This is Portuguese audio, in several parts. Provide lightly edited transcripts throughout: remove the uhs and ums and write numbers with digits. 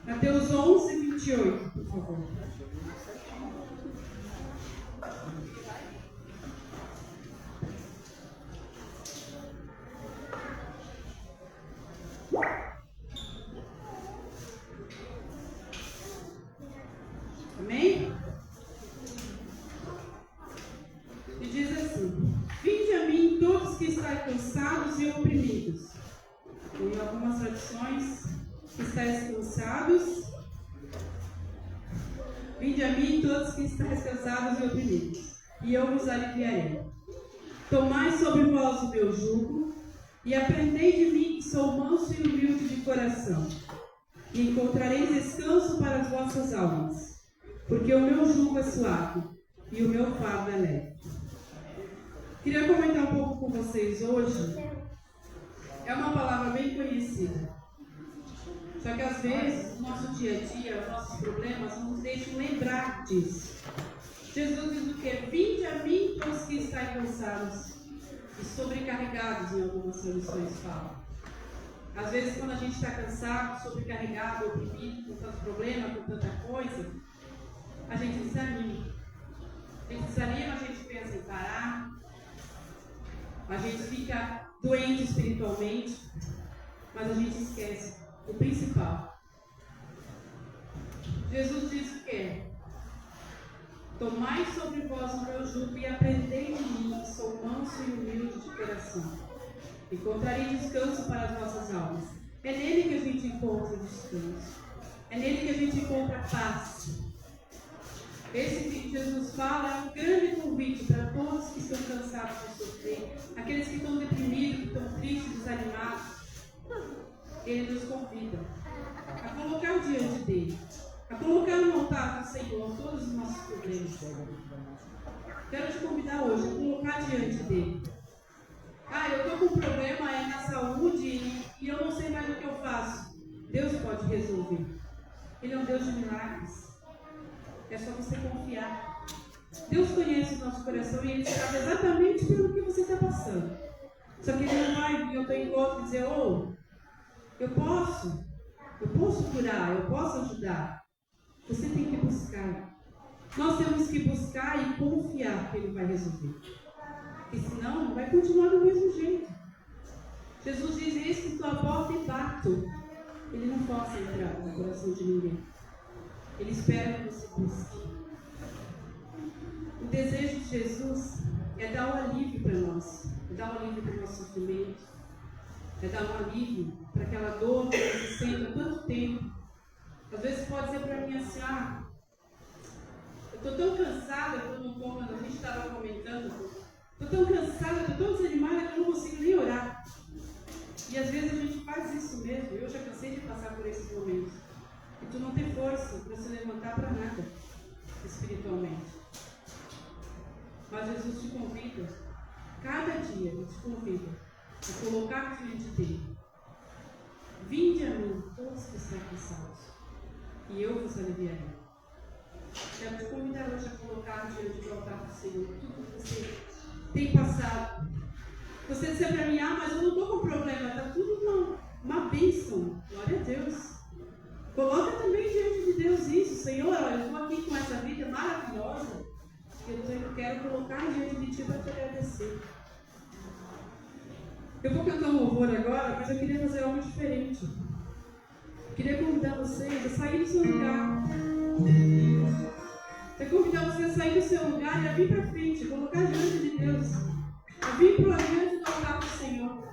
Mateus 11, 28, por favor. Amém? E diz assim: vinde a mim todos que estáis cansados e oprimidos. Em algumas traduções, que estáis cansados. Vinde a mim todos que estáis cansados e oprimidos, e eu vos aliviarei. Tomai sobre vós o meu jugo, e aprendei de mim, que sou manso e humilde de coração, e encontrareis descanso para as vossas almas, porque o meu jugo é suave, e o meu fardo é leve. Queria comentar um pouco com vocês hoje. É uma palavra bem conhecida. Só que às vezes, no nosso dia a dia, os nossos problemas não nos deixam lembrar disso. Jesus diz o quê? Vinde a mim todos que estáis cansados e sobrecarregados, em algumas traduções falam. Às vezes, quando a gente está cansado, sobrecarregado, oprimido, com tanto problema, com tanta coisa, a gente desanima. A gente desanima, a gente pensa em parar, a gente fica doente espiritualmente, mas a gente esquece o principal. Jesus diz o quê? Tomai sobre vós o meu jugo e aprendei de mim, que sou manso e humilde de coração. Encontrarei descanso para as vossas almas. É nele que a gente encontra descanso. É nele que a gente encontra paz. Esse que Jesus fala é um grande convite para todos que estão cansados de sofrer, aqueles que estão deprimidos, que estão tristes, desanimados. Ele nos convida a colocar diante dele, a colocar no altar do Senhor todos os nossos problemas. Quero te convidar hoje a colocar diante dele. Eu estou com um problema na saúde e eu não sei mais o que eu faço. Deus pode resolver. Ele é um Deus de milagres. É só você confiar. Deus conhece o nosso coração e Ele sabe exatamente pelo que você está passando. Só que Ele não vai vir ao teu encontro e dizer: eu posso curar, eu posso ajudar. Você tem que buscar. Nós temos que buscar e confiar que Ele vai resolver. Porque senão vai continuar do mesmo jeito. Jesus diz: eis que estou à porta e bato. Ele não força entrar no coração de ninguém. Ele espera que você busque. O desejo de Jesus é dar um alívio para nós. É dar um alívio para o nosso sofrimento. É dar um alívio para aquela dor que você sente há tanto tempo. Às vezes pode dizer para mim assim: eu estou tão cansada, quando a gente estava comentando, estou tão cansada, estou tão desanimada que eu não consigo nem orar. E às vezes a gente faz isso mesmo. Eu já cansei de passar por esses momentos. E tu não tem força para se levantar para nada, espiritualmente. Mas Jesus te convida, cada dia Ele te convida a colocar diante dele. Vinde a mim, todos que estão cansados, e eu vos aliviarei. Quero te convidar hoje a colocar diante do altar do Senhor tudo que você tem passado. Você disser para mim: mas eu não estou com problema, está tudo uma bênção. Glória a Deus. Coloca também diante de Deus isso: Senhor, eu estou aqui com essa vida maravilhosa, eu quero colocar diante de Ti para te agradecer. Eu vou cantar um louvor agora, mas eu queria fazer algo diferente. Eu queria convidar vocês a sair do seu lugar. Eu convidar vocês a sair do seu lugar e a vir para frente, colocar diante de Deus, a vir para diante do altar do Senhor.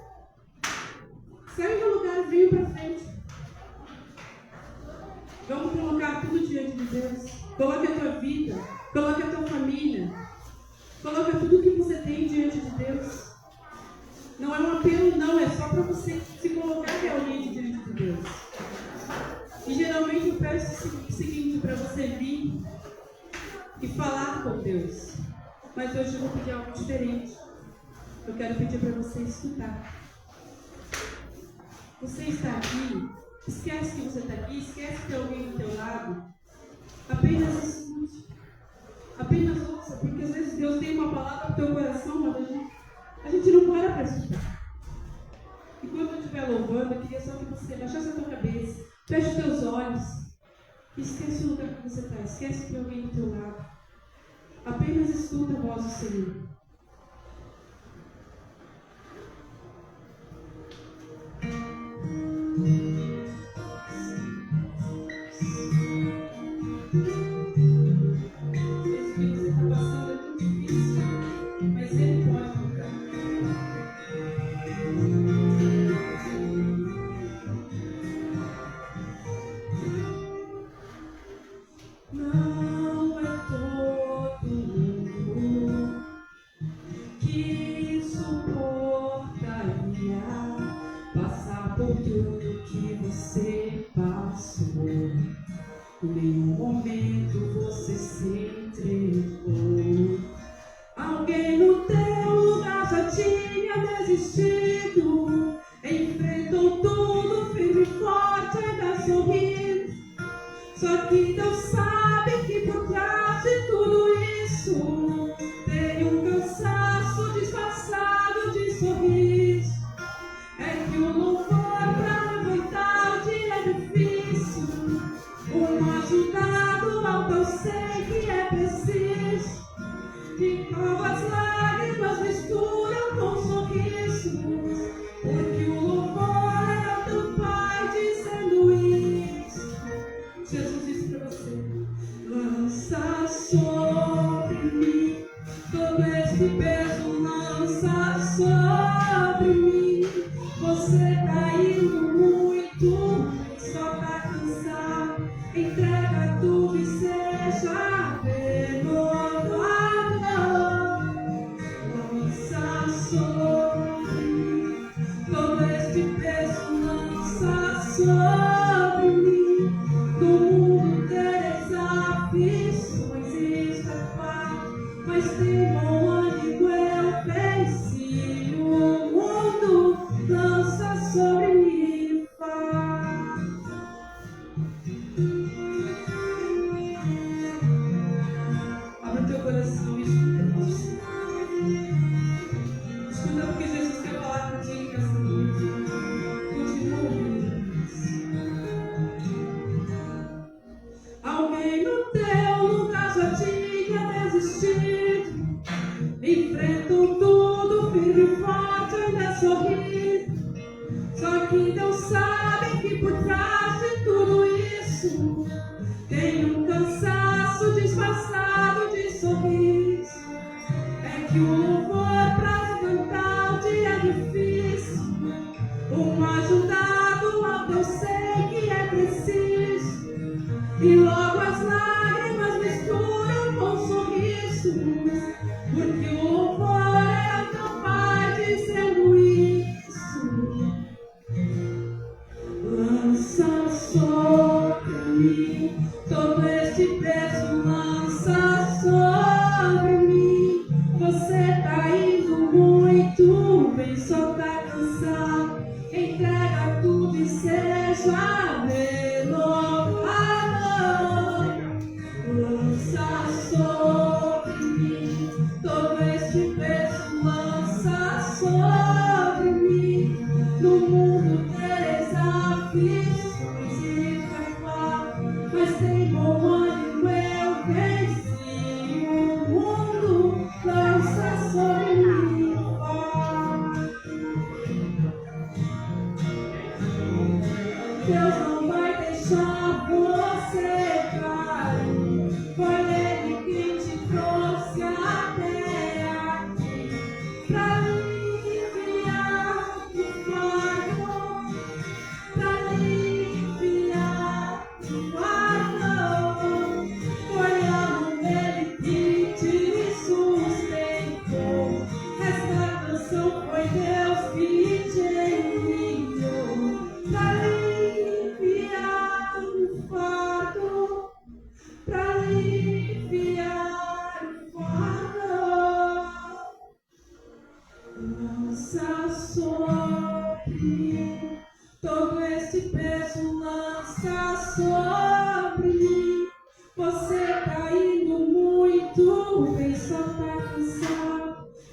Sai do lugar e venha para frente. Vamos colocar tudo diante de Deus. Coloque a tua vida, coloque a tua família, coloque tudo que você tem diante de Deus. Não é um apelo, não, é só para você se colocar realmente diante de Deus. E geralmente eu peço o seguinte para você vir e falar com Deus. Mas hoje eu vou pedir algo diferente. Eu quero pedir para você escutar. Você está aqui, esquece que você está aqui, esquece que tem alguém do teu lado. Apenas escute. Apenas ouça, porque às vezes Deus tem uma palavra para o teu coração, mas a gente não para escutar. E quando estiver louvando, eu queria só que você baixasse a tua cabeça, feche os teus olhos, esquece o lugar que você está, esquece que tem alguém do teu lado. Apenas escuta a voz do Senhor.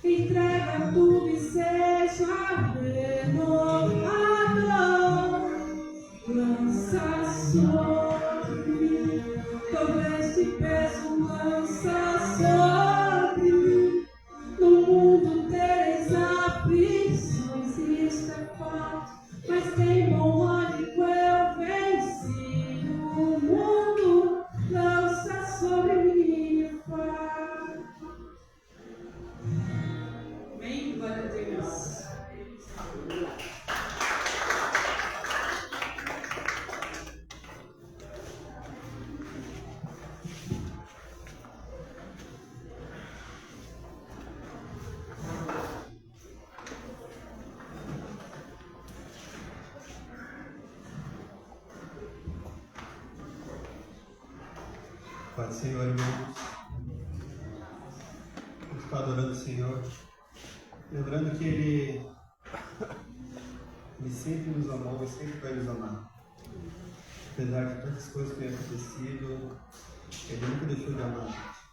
Entrega tudo e seja renovado. Pai do Senhor, irmãos, vamos estar adorando o Senhor, lembrando que Ele sempre nos amou e sempre vai nos amar. Apesar de tantas coisas que têm acontecido, Ele nunca deixou de amar a gente.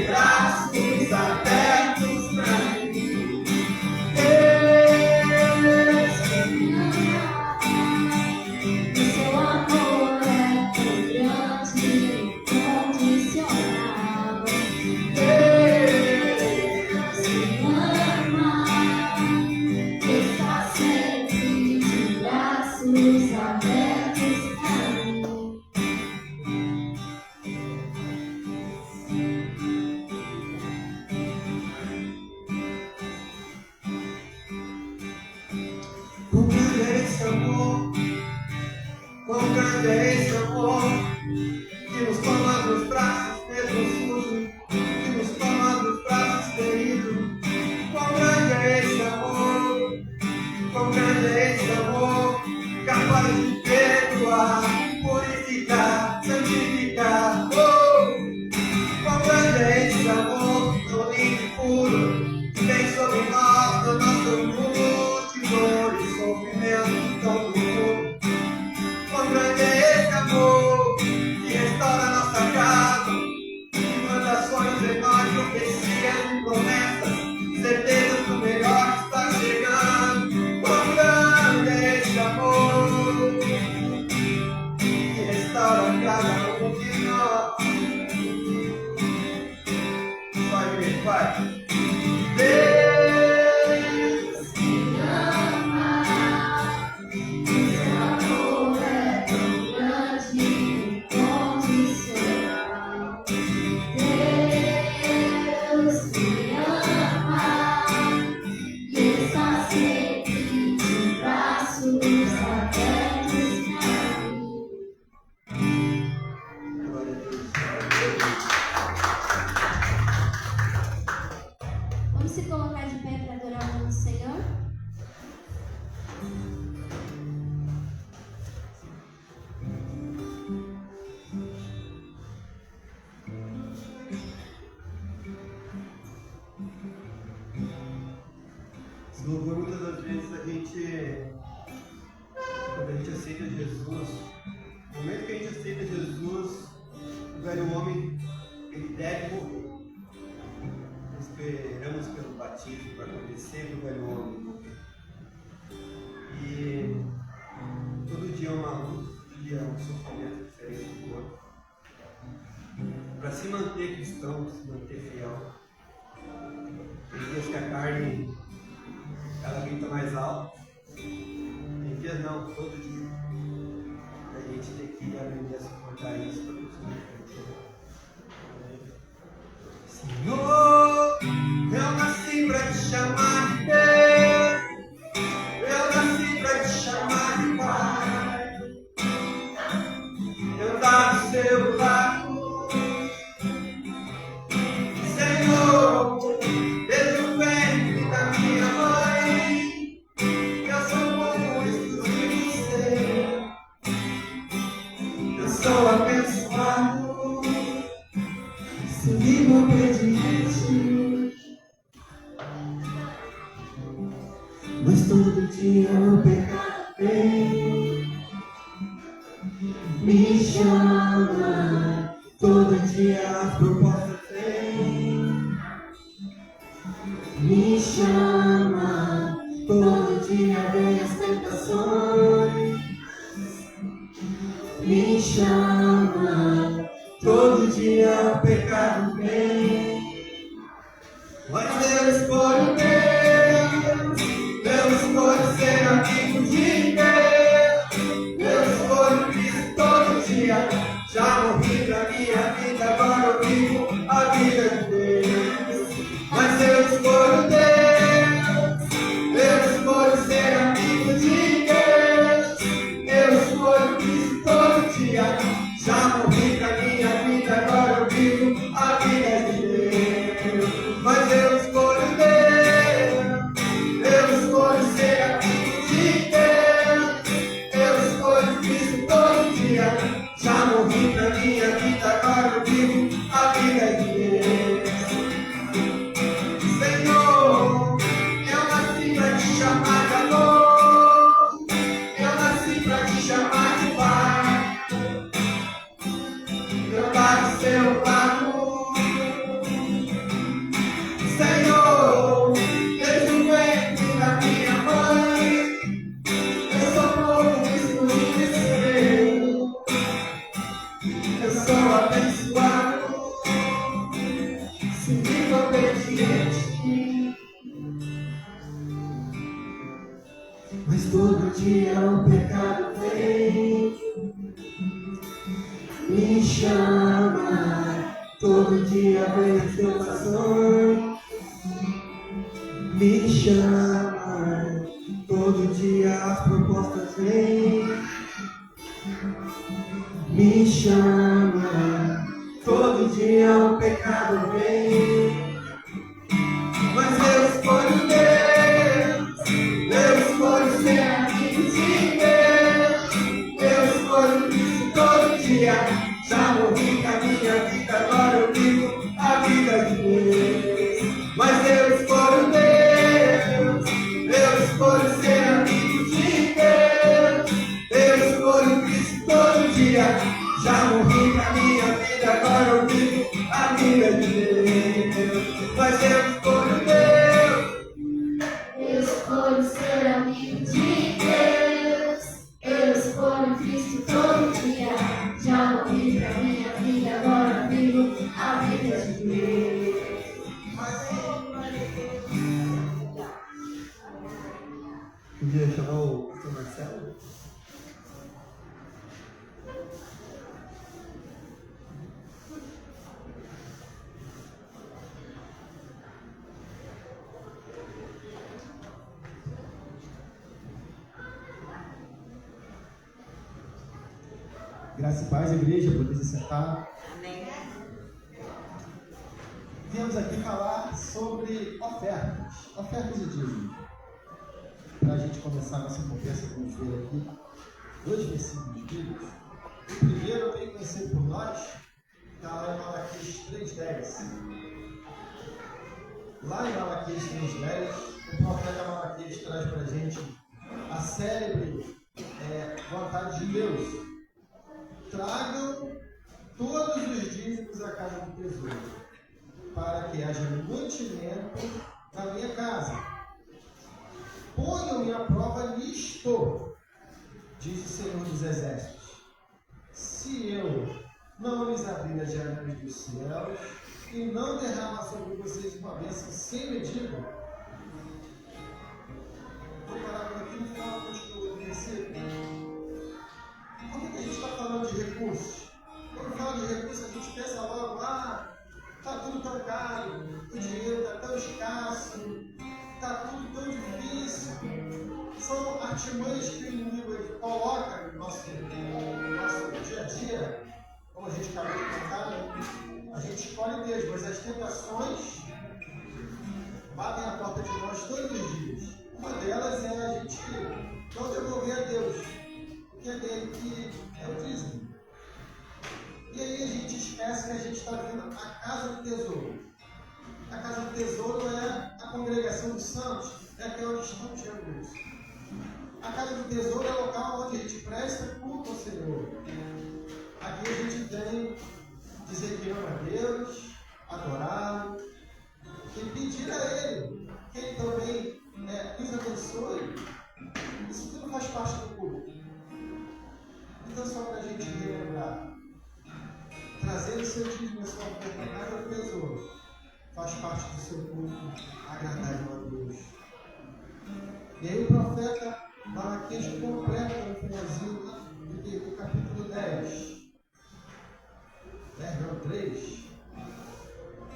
Braços abertos. grande é esse amor que nos toma nos braços, mesmo sujo, que nos toma nos braços feridos. Quão grande é esse amor, quão grande é esse amor, capaz de perdoar, purificar, santificar. Quão grande é esse amor, tão lindo e puro, que vem sobre nós, no nosso mundo de dor e sofrimento tão profundo. Quão grande é esse amor, que restaura nossa casa, que manda sonhos em nós, profecias e promessas, certezas do melhor está chegando. Quão grande é esse amor, que restaura cada um de nós. Vai ver, vai. Deus me ama, seu amor é tão grande e incondicional. Deus me ama e está sempre de braços abertos para mim. Glória a Deus. Vamos se colocar de pé para adorar o nosso Senhor? Esse louvor, muitas das vezes, quando a gente aceita Jesus, no momento que a gente aceita Jesus, o velho homem, ele deve morrer. Esperamos pelo batismo para acontecer do velho homem morrer. E todo dia é uma luta, todo dia é um sofrimento diferente do outro. Para se manter cristão, se manter fiel, tem dias que a carne ela grita mais alto, tem dias não, todo dia. A gente tem que aprender a suportar isso para continuar em frente. Senhor, eu nasci para te chamar de Deus, eu nasci para te chamar de Pai, eu dar do seu lado. Senhor, desde o ventre da minha mãe, eu sou como exclusivo seu, eu sou abençoado, sou vivo obediente, mas todo dia o pecado vem, me chama, todo dia as propostas vêm, me chama, todo dia vem as tentações, me chama, todo dia o pecado vem, mas eu escolho Deus, eu escolho ser amigo de Deus, eu escolho Cristo todo dia, já morri pra minha vida, agora eu vivo a vida de Deus, mas eu escolho Deus, eu escolho ser amigo de Deus, eu escolho Cristo todo dia, já morri pra minha vida, agora eu vivo a vida de Deus, mas eu escolho Deus, eu escolho ser amigo de Deus, eu escolho Cristo todo dia, já morri pra minha vida, agora eu vivo a vida de Deus. Senhor, eu nasci pra te chamar de amor, eu nasci pra te chamar de Pai, eu dar o seu lado. Senhor, desde o ventre da minha mãe, eu sou povo excluído seu, eu sou abençoado, sou vivo obediente, mas todo dia o pecado vem, me chama, todo dia vem as tentações, me chama, todo dia as propostas vêm, mas eu escolho Deus. Eu escolho ser amigo de Deus. Eu escolho Cristo todo dia. Já morri pra minha vida, agora vivo a vida de Deus. Podia chamar o pastor Marcelo? Graça e paz, igreja, poder se sentar. Amém. Viemos aqui falar sobre ofertas e dízimos. Para a gente começar nossa conversa, vamos ver aqui 2 versículos bíblicos. O primeiro, bem conhecido por nós, está lá em Malaquias 3:10. Lá em Malaquias 3:10, o profeta Malaquias traz para a gente a célebre vontade de Deus. Tragam todos os dízimos à casa do tesouro, para que haja mantimento na minha casa. Ponham-me à prova nisto, diz o Senhor dos Exércitos, se eu não lhes abrir as janelas dos céus e não derramar sobre vocês uma bênção sem medida. Vou parar por aqui no final do versículo. Por que a gente está falando de recursos? Quando fala de recursos, a gente pensa logo, está tudo tão caro, o dinheiro está tão escasso, está tudo tão difícil. São artimanhas que o inimigo coloca no nosso dia a dia, como a gente acabou de contar, a gente escolhe Deus, mas as tentações batem a porta de nós todos os dias. Uma delas é a gente não devolver a Deus, que é dele que é o dízimo. E aí a gente esquece que a gente está vindo à casa do tesouro. A casa do tesouro é a congregação dos santos, é aquela onde estão os recursos. A casa do tesouro é o local onde a gente presta culto ao Senhor. Aqui a gente vem dizer que ama a Deus, adorá-lo, e pedir a Ele que Ele também nos abençoe. Isso tudo faz parte do culto. Então, só para a gente relembrar, trazer o seu dízimo e sua oferta na casa do tesouro faz parte do seu culto agradável a Deus. E aí o profeta Malaquias completa no finalzinho do capítulo 10. 3.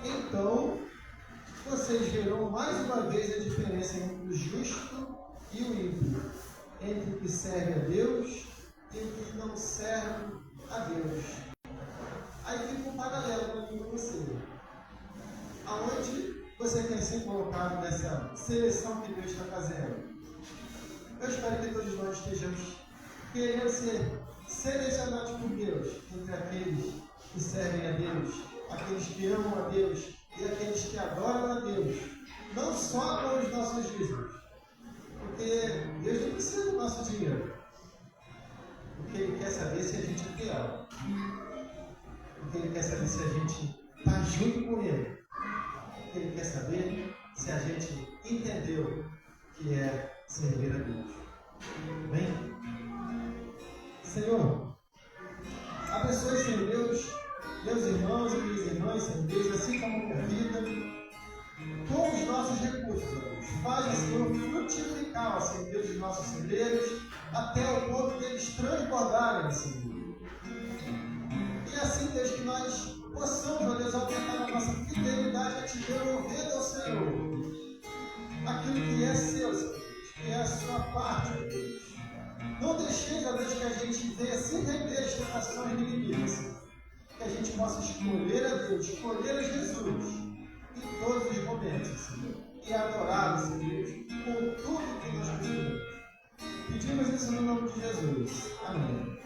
Então, vocês verão mais uma vez a diferença entre o justo e o ímpio, entre o que serve a Deus e o que não serve a Deus. Aí fica um paralelo para mim e você. Aonde você quer ser colocado nessa seleção que Deus está fazendo? Eu espero que todos nós estejamos querendo ser selecionados por Deus entre aqueles que servem a Deus, aqueles que amam a Deus e aqueles que adoram a Deus. Não só com os nossos dízimos, porque Deus não precisa do nosso dinheiro. Porque Ele quer saber se a gente é fiel. Porque Ele quer saber se a gente está junto com Ele. Porque Ele quer saber se a gente entendeu que é servir a Deus. Amém? Senhor, há pessoas sem Deus, meus irmãos e minhas irmãs sem Deus, assim como a minha vida, com os nossos recursos, Deus. Faz, Senhor, frutificar, Senhor Deus, os nossos celeiros, até o ponto de eles transbordarem, Senhor. E assim, Deus, que nós possamos, ó Deus, aumentar a nossa fidelidade a Te devolver ao Senhor aquilo que é seu, Senhor, que é a sua parte, Deus. Não deixeis, ó Deus, que a gente venha se render às tentações inimigas, que a gente possa escolher a Deus, escolher a Jesus em todos os momentos, Senhor, e adorá-lo, Senhor Deus, com tudo que nós precisamos. Pedimos isso no nome de Jesus. Amém.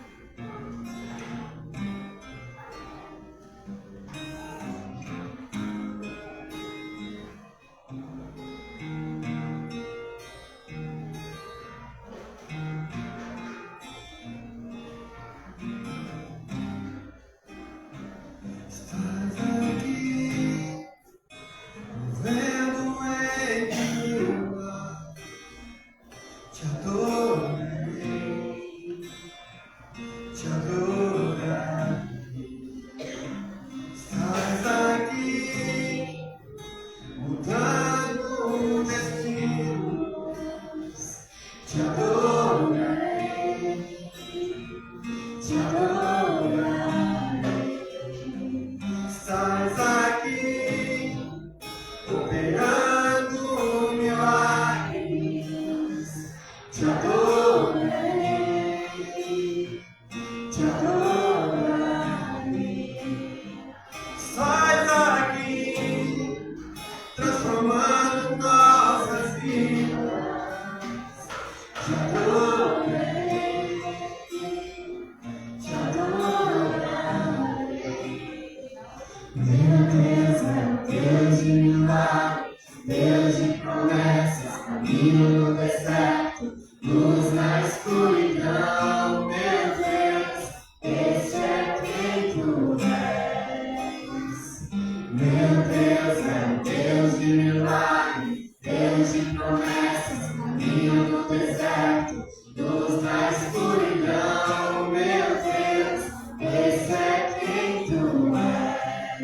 milagre, Deus de promessas, caminho no deserto, luz na escuridão, meu Deus, esse é quem tu és. Meu Deus é o Deus de milagre, Deus de promessas, caminho no deserto, luz na escuridão, meu Deus, esse é quem tu és.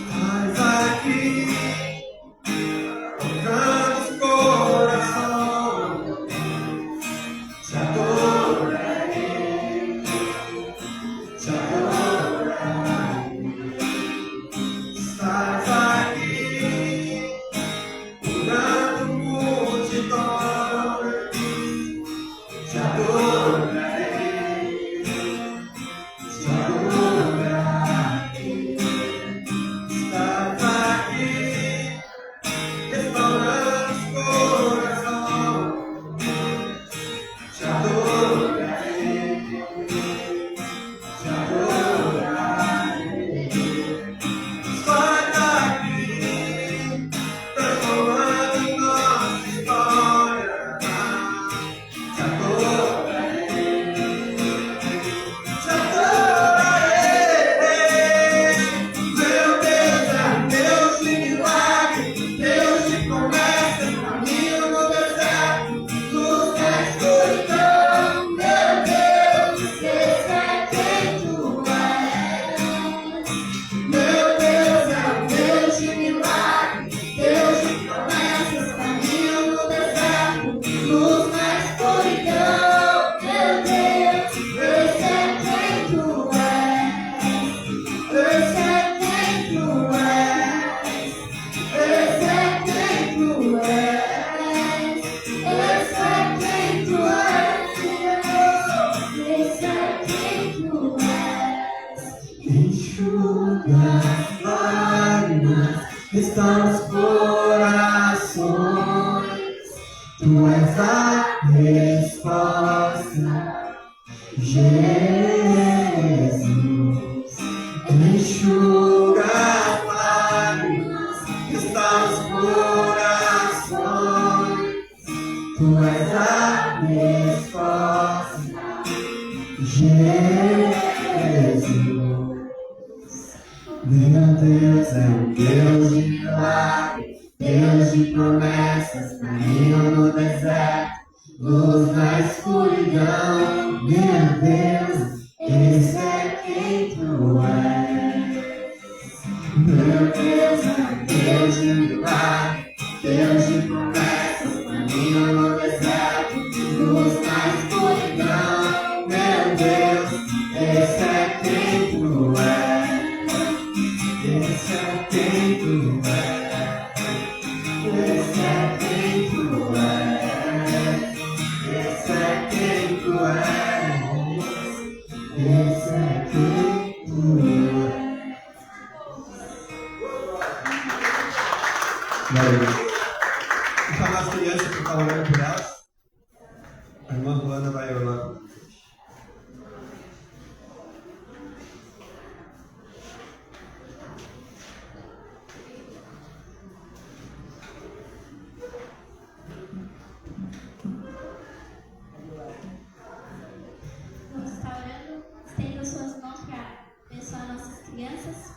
Estás aqui, tocando os corações, te adorarei, te adorarei. Estás aqui, curando multidões, te adorarei, te adorarei. Estás aqui, restaurando os corações, te adorarei, te adorarei. Estás aqui, transformando nossa história, te adorarei, te adorarei. Meu Deus é um Deus de milagre, Deus de promessas, caminho no deserto, luz na escuridão, meu Deus, Esse é quem tu és. meu Deus é um Deus de milagre, Deus de promessas, caminho no deserto, luz na escuridão, meu Deus, esse é quem tu és. Esse é quem tu és. Esse é quem tu és. Esse é quem tu és. Esse é quem tu és. enxuga as lágrimas que estão nos corações. Tu és a resposta, Jesus. Enxuga as lágrimas que estão nos corações. Tu és a resposta, Jesus. Meu Deus é um Deus de milagre, Deus de promessas, caminho no deserto, luz na escuridão. Meu Deus, esse é quem tu és. Meu Deus é um Deus de milagre, Deus de promessas, caminho no deserto, luz na escuridão. Meu Deus, esse é quem tu és. Esse é quem tu és. Esse é quem tu és. Esse é quem tu és. Esse é quem tu és. Glória. Vou chamar as crianças para estar orando por elas. A irmã Luana vai orar por elas. Vamos estar orando. Estenda as suas mãos para abençoar nossas crianças.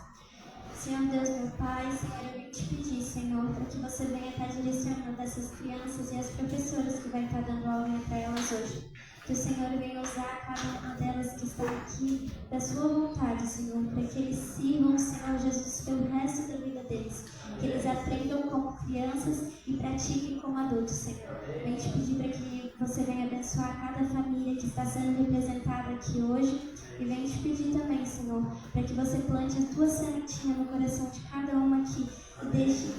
Senhor Deus, meu Pai, Senhor, eu venho te pedir, Senhor, para que você venha estar direcionando essas crianças e as professoras que vai estar dando aula para elas hoje. Que o Senhor venha usar cada uma delas que está aqui da sua vontade, Senhor, para que eles sirvam o Senhor Jesus pelo resto da vida deles. Que eles aprendam como crianças e pratiquem como adultos, Senhor. Venho te pedir para que você venha abençoar cada família que está sendo representada aqui hoje. E venho te pedir também, Senhor, para que você plante a tua sementinha no coração de cada uma aqui e deixe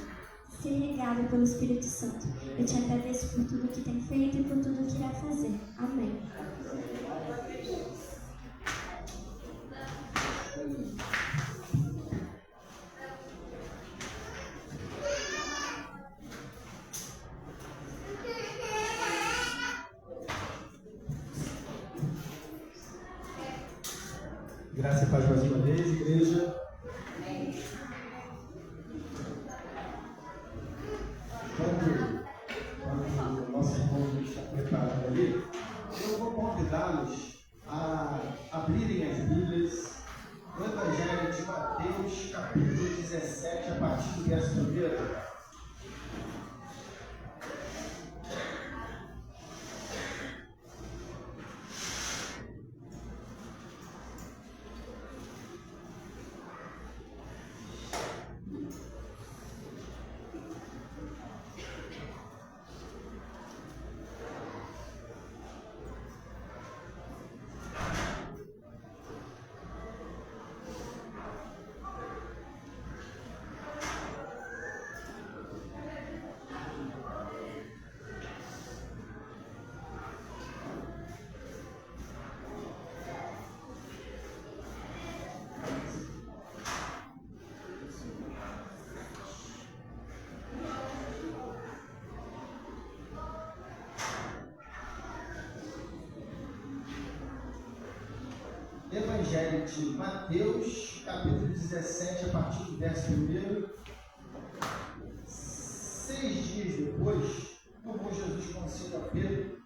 ser regada pelo Espírito Santo. Eu te agradeço por tudo que tem feito e por tudo que irá fazer. Amém. Graça e paz mais uma vez, igreja. Quando o nosso irmão está preparado ali, eu vou convidá-los a abrirem as Bíblias no Evangelho de Mateus, capítulo 17, a partir do verso 1. Evangelho de Mateus, capítulo 17, a partir do verso 1. 6 dias depois, tomou Jesus consigo a Pedro,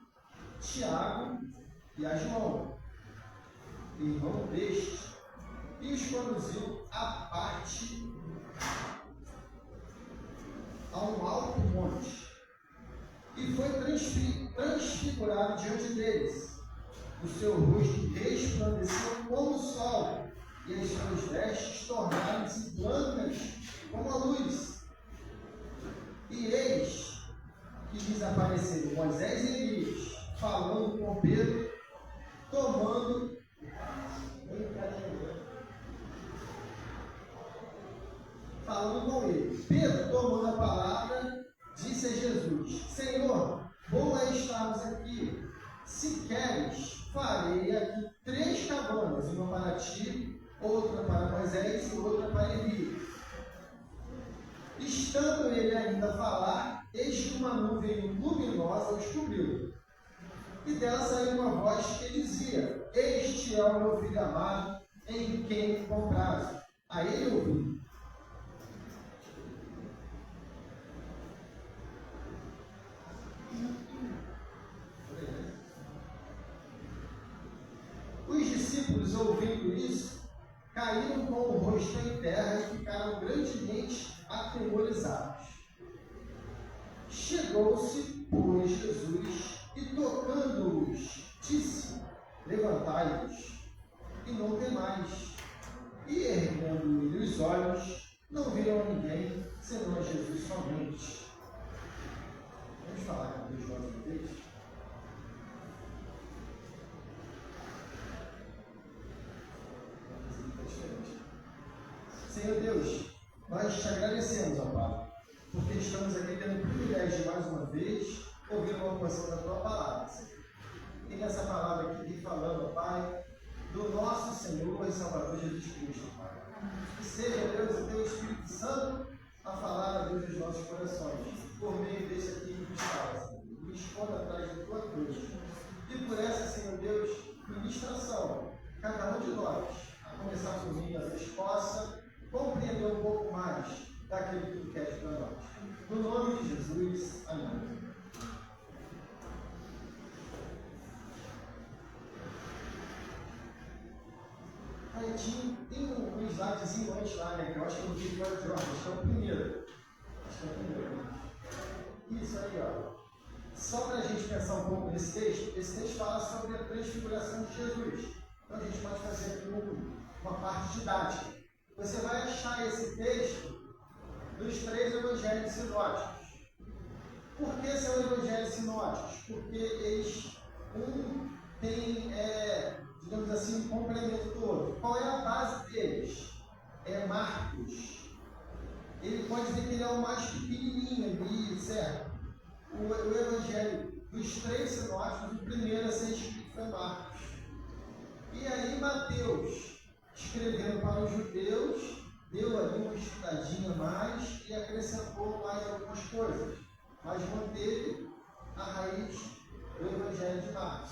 Tiago e a João, irmão deste, e os conduziu à parte a um alto monte, e foi transfigurado diante deles. O seu rosto resplandeceu como o sol, e as suas vestes tornaram-se brancas como a luz. E eis que lhes apareceram Moisés e Elias, falando com Pedro, tomando com ele. Pedro, tomando a palavra, disse a Jesus: Senhor, bom é estarmos aqui. Se queres, farei aqui 3 cabanas, uma para ti, outra para Moisés e outra para Elias. Estando ele ainda a falar, eis que uma nuvem luminosa os cobriu. E dela saiu uma voz que dizia: Este é o meu filho amado, em quem me comprazo. A ele ouvi. Os discípulos, ouvindo isso, caíram com o rosto em terra e ficaram grandemente atemorizados. Chegou-se, pois, Jesus e, tocando-os, disse: Levantai-vos e não temais. E, erguendo-lhe os olhos, não viram a ninguém, senão a Jesus somente. Vamos falar com Deus mais uma vez? Senhor Deus, nós te agradecemos, ó Pai, porque estamos aqui tendo o privilégio de mais uma vez ouvir uma porção da tua palavra, Senhor. E nessa palavra aqui vem falando, ó Pai, do nosso Senhor e Salvador Jesus Cristo, Pai. Que seja, Deus, o teu Espírito Santo a falar a Deus dos nossos corações, por meio desse aqui que nos fala, Senhor. Me esconda atrás da tua cruz. E por essa, Senhor Deus, ministração, cada um de nós, a começar por mim, às vezes possa compreender um pouco mais daquilo que tu queres para nós. No nome de Jesus, amém. Aí tem um slidezinho antes lá, né? Que eu acho que eu não vi agora de ordem. Acho que é o primeiro. Isso aí, ó. Só para a gente pensar um pouco nesse texto, esse texto fala sobre a transfiguração de Jesus. Então a gente pode fazer aqui uma parte didática. Você vai achar esse texto nos 3 evangelhos sinóticos. Por que são evangelhos sinóticos? Porque eles, tem, digamos assim, um complemento do outro. Qual é a base deles? É Marcos. Ele pode dizer que ele é o mais pequenininho ali, certo? O evangelho dos 3 sinóticos, o primeiro a ser escrito foi Marcos. E aí Mateus, escrevendo para os judeus, deu ali uma estudadinha a mais e acrescentou mais algumas coisas, mas manteve a raiz do Evangelho de Marcos.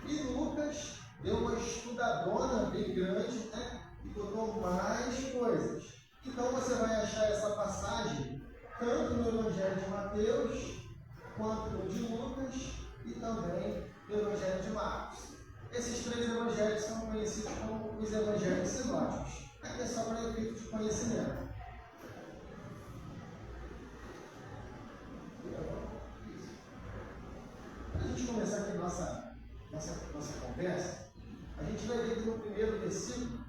E Lucas deu uma estudadona bem grande, né? E botou mais coisas. Então você vai achar essa passagem tanto no Evangelho de Mateus, quanto no de Lucas e também no Evangelho de Marcos. Esses 3 evangelhos são conhecidos como os evangelhos sinóticos. Aqui é só para efeito de conhecimento. Para a gente começar aqui nossa conversa, a gente vai ver que no primeiro versículo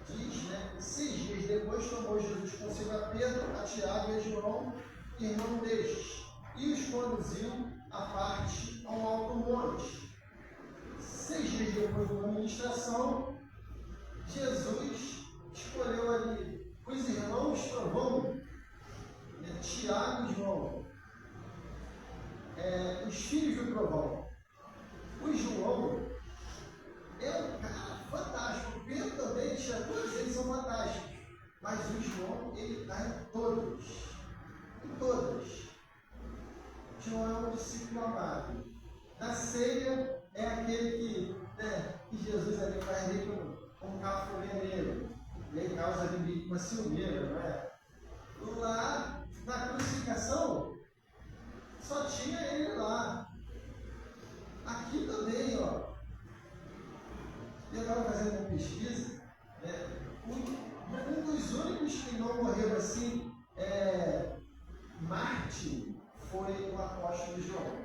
diz, né, 6 dias depois tomou Jesus consigo a Pedro, a Tiago e a João, irmão destes, e os conduziu à parte a um alto monte. 6 dias depois de uma ministração, Jesus escolheu ali os irmãos Provão, né, Tiago e João, os filhos do Provão. O João é um cara fantástico. O Pedro também, todos eles são fantásticos. Mas o João, ele está em todos. Em todas. João é um discípulo amado. Na ceia, é aquele que Jesus ali faz ali com um cafunéiro. E aí causa ali uma ciumeira, não é? Lá, na crucificação, só tinha ele lá. Aqui também, ó. Eu estava fazendo uma pesquisa, um dos únicos que não morreu assim, mártir, foi o apóstolo João.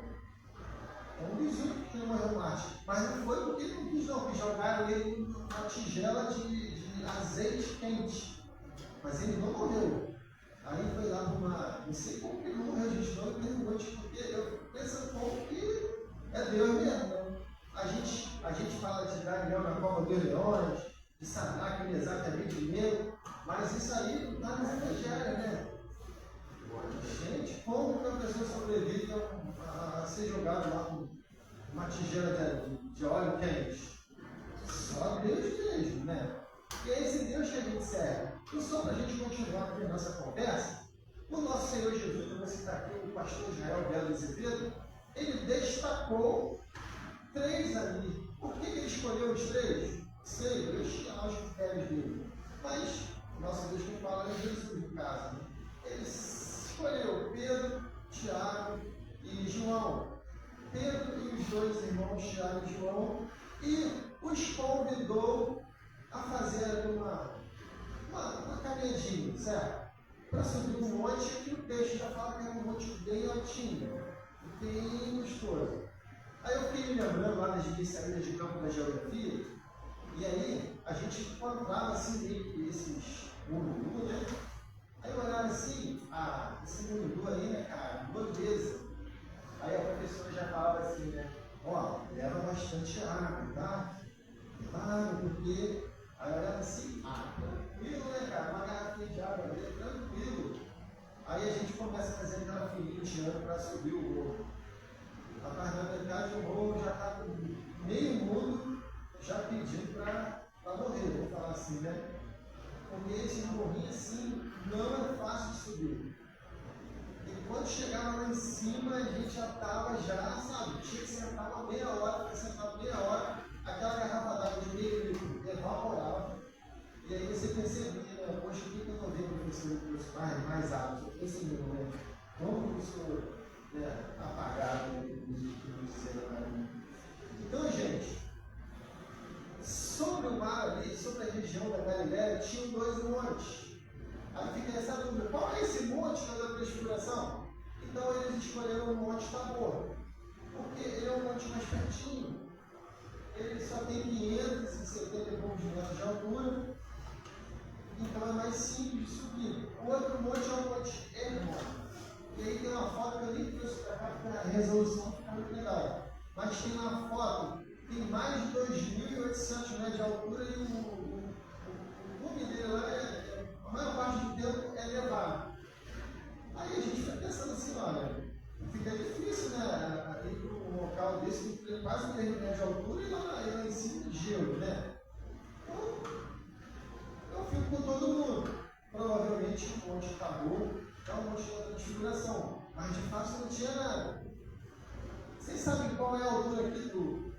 É um dos únicos que não morreu mártir. Mas não foi porque ele não quis, não, que jogaram ele numa tigela de azeite quente. Mas ele não morreu. Aí foi lá numa. Não sei como que ele não morreu, gente, não pergunte, porque eu penso um pouco que é Deus mesmo. Né? A gente fala de dar leão na cova dos leões, de Sadraque, Mesaque, Abednego, mas isso aí está no Evangelho, né? Gente, como que a pessoa sobrevive a ser jogada lá com uma tigela de óleo quente? Só Deus mesmo, né? E é esse Deus que a gente serve. E só para a gente continuar aqui a nossa conversa, o nosso Senhor Jesus, eu vou citar aqui o pastor Israel Belo Azevedo, ele destacou 3 ali. Por que ele escolheu os 3? Sei, Deus tinha lá os critérios dele. Mas o nosso Deus que fala é Jesus, no caso. Né? Ele escolheu Pedro, Tiago e João. Pedro e os 2 irmãos, Tiago e João, e os convidou a fazer uma caminhadinha, certo? Para subir um monte, que o texto já fala que é um monte bem altinho, bem gostoso. Aí eu fiquei me lembrando lá das especiarias de campo da geografia, e aí a gente encontrava assim meio que esses urubus, né? Aí eu olhava assim, esse urubu aí, né, cara, beleza. Aí a professora já falava assim, né, ó, leva bastante água, tá? Claro, porque. Aí eu olhava assim, tranquilo, né, cara, uma garrafinha de água ali, tranquilo. Aí a gente começa a fazer aquela filinha tirando para subir o morro. A parte da metade do morro já está com meio mundo já pedindo para morrer, vamos falar assim, né? Porque esse morrinho assim não é fácil de subir. E quando chegava lá em cima, a gente já estava sabe, tinha que sentar uma meia hora, aquela garrafa d'água de meio litro evaporava. E aí você percebia, né? Poxa, por que eu não vejo o professor mais alto? Eu pensei, né? Como o professor apagado Então, gente, sobre o mar ali, sobre a região da Galileia, tinham 2 montes. Aí fica essa dúvida, qual é esse monte da transfiguração? Então eles escolheram o Monte Tabor, porque ele é um monte mais pertinho. Ele só tem 570 e poucos metros de altura, então é mais simples de subir. O outro monte é o Monte Hermon. E aí tem uma foto que eu nem trouxe para cá, porque a resolução fica muito legal. Mas tem uma foto, tem mais de 2.800 metros de altura e o cume dele lá, a maior parte do tempo é elevado. Aí a gente fica pensando assim, olha, fica difícil, né? Ir para um local desse que tem quase 3 metros de altura e lá em cima de gelo, né? Então, eu fico com todo mundo. Provavelmente o Monte Tabor é um monte da transfiguração, mas de fato não tinha nada. Vocês sabem qual é a altura aqui do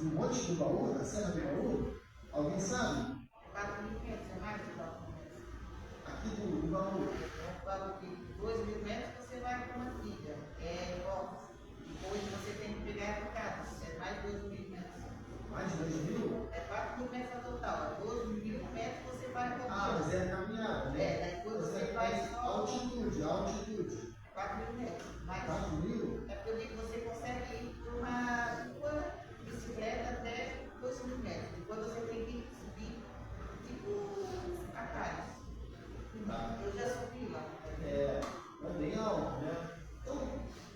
Monte do Baú, da Serra do Baú? Alguém sabe? 4.500, é mais do Baú. Aqui do Baú. É o Baú aqui. 2.000 metros você vai para uma trilha. Depois você tem que pegar a casa, é mais 2.000 metros. Mais 2.000? É 4.000 metros total. 2.000 metros você vai para Ah, mas é caminhada, né? Depois você vai só. Altitude. 4.000 metros. Mais 4.000? É porque você consegue ir por uma bicicleta até 2.000 metros. Depois você tem que subir, tipo, atrás. Tá. Eu já subi lá. É bem alto, né? Então,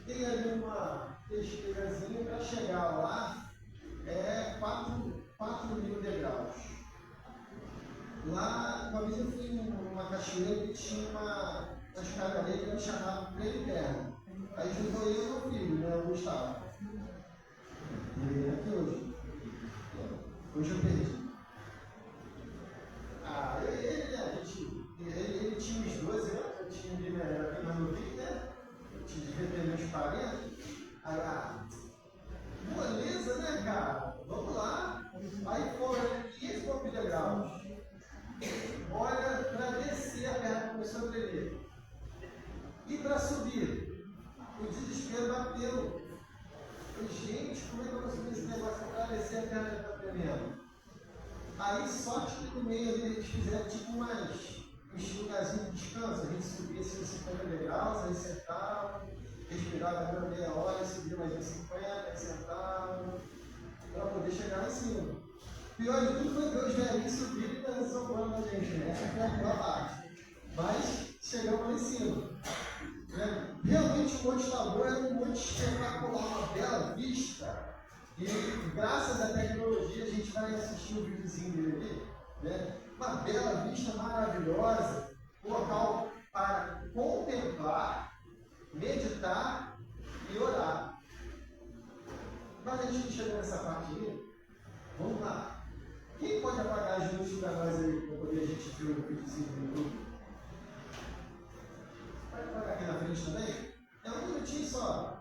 tem ali uma pesqueirazinha para chegar lá, 4.000 degraus. Lá, uma vez eu fui numa cachoeira que tinha uma escadaria que era chamada Pré-Interno. Aí juntou eu e meu filho, né, o Gustavo. E ele é aqui hoje. Hoje eu perdi. Ele tinha uns 12 anos, eu tinha, era bem mais novinho, né? Eu devia ter meus 40. Moleza, né, cara? Vamos lá. Aí foram 15 degraus. Olha, para descer a perna começou a tremer. E para subir, o desespero bateu. Eu falei, gente, como é que eu vou subir esse negócio para descer a perna que está tremendo? Aí, sorte que no meio ali eles fizeram tipo uns lugarzinhos de descanso. A gente subia assim 50 degraus, aí sentava, respirava meia hora, subia mais uns 50, aí sentava, para poder chegar lá em cima. Pior de tudo foi ver os velhinhos subirem e dançando sobrando a gente, né? Essa foi a pior parte. Mas chegamos lá em cima. Né? Realmente o Monte Tabor era um monte espetacular, uma bela vista. E graças à tecnologia a gente vai assistir o videozinho dele ali, né? Uma bela vista maravilhosa, um local para contemplar, meditar e orar. Mas a gente não chegou nessa parte aí. Vamos lá. Quem pode apagar as luzes para nós aí, para poder a gente ver o videozinho do YouTube? Pode apagar aqui na frente também? É um minutinho só.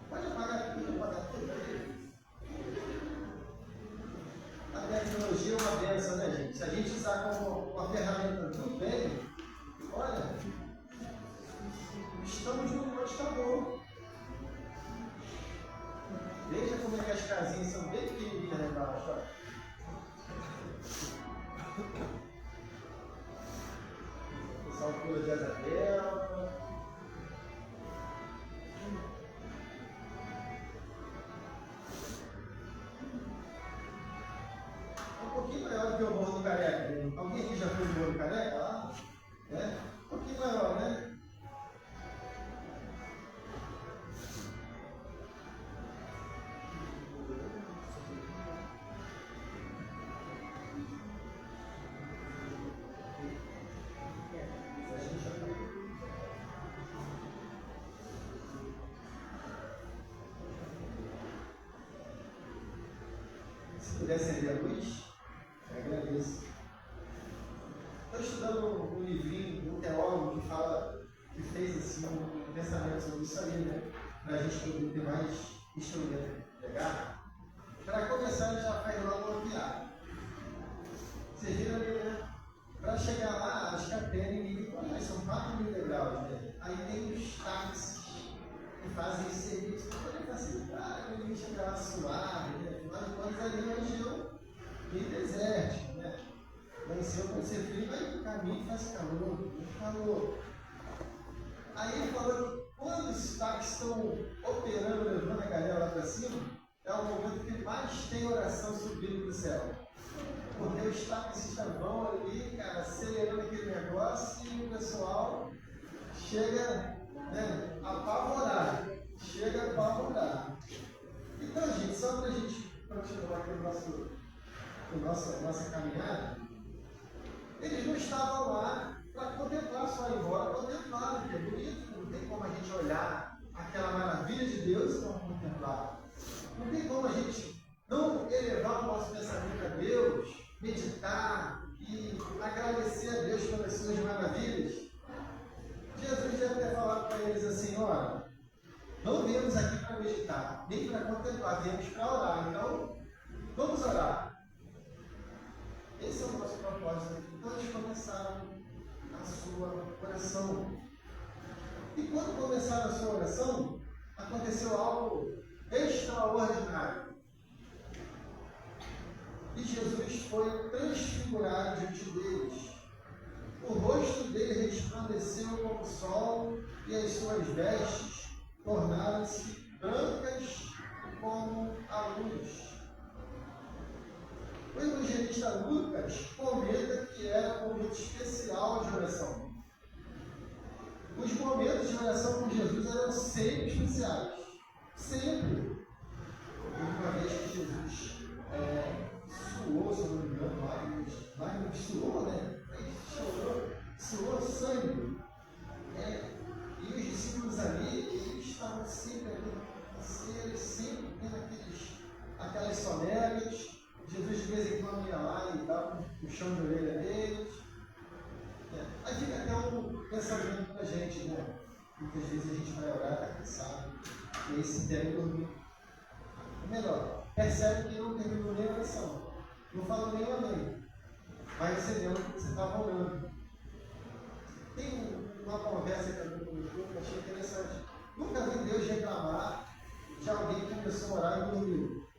Pode apagar tudo, apagar tudo aí. A tecnologia é uma benção, né, gente? Se a gente usar como uma ferramenta do bem, olha, estamos no Monte Tabor. Veja como é que as casinhas são bem pequenininhas lá embaixo. Ó. O pessoal pula de asa delta. Um pouquinho maior do que o Morro do Careca. Né? Alguém aqui já foi no Morro do Careca lá? É? Um pouquinho maior, né? Se puder acender a luz, eu agradeço. Estou estudando um livrinho de um teólogo que fez assim, um pensamento sobre isso aí, né? Para a gente poder ter mais instrumento legal. Para começar, ele já faz logo uma piada. Vocês viram ali, né? Para chegar lá, acho que a pena ninguém são 4.000 degraus, né? Aí tem os táxis que fazem esse serviço para poder facilitar, para ninguém chegar lá suave, né? Afinal de contas, ali é uma região bem desértica, né? Lá em cima, quando você frio, vai no caminho e faz calor, muito calor. Aí ele falou que quando os táxis estão operando, levando a galera lá para cima, é o momento que mais tem oração subindo para o céu. Porque os taxistas vão ali, cara, acelerando aquele negócio e o pessoal chega, né, apavorado. Chega apavorado. Então, gente, só para a gente continuar aqui nossa caminhada, eles não estavam lá para contemplar só ir embora, contemplar, porque é bonito, não tem como a gente olhar aquela maravilha de Deus e não contemplar. Não tem como a gente não elevar o nosso pensamento a Deus, meditar e agradecer a Deus pelas suas maravilhas. Jesus deve ter falado para eles assim, olha, não viemos aqui para meditar, nem para contemplar, viemos para orar. Então, vamos orar. Esse é o nosso propósito aqui. Então, eles começaram oração. E quando começaram a sua oração, aconteceu algo extraordinário. E Jesus foi transfigurado diante deles. O rosto dele resplandeceu como o sol e as suas vestes tornaram-se brancas como a luz. O evangelista Lucas comenta que era um momento especial de oração. Os momentos de oração com Jesus eram sempre especiais. Sempre. Uma vez que Jesus suou, se eu não me engano, lágrimas suou, né? Ele chorou, suou sangue. E os discípulos ali, eles estavam sempre ali, sempre tendo aquelas sonegas. Jesus de vez em quando ia lá e dava um puxão de orelha deles. Aí fica até um pensamento pra gente, né? Muitas vezes a gente vai orar, tá cansado, e aí se deve dormir. Ou melhor, percebe que não terminou nem a oração. Não falou nem o amém. Mas você lembra que você estava orando. Tem uma conversa que eu vi com o YouTube que eu achei interessante. Nunca vi Deus reclamar de alguém que começou a orar e dormiu.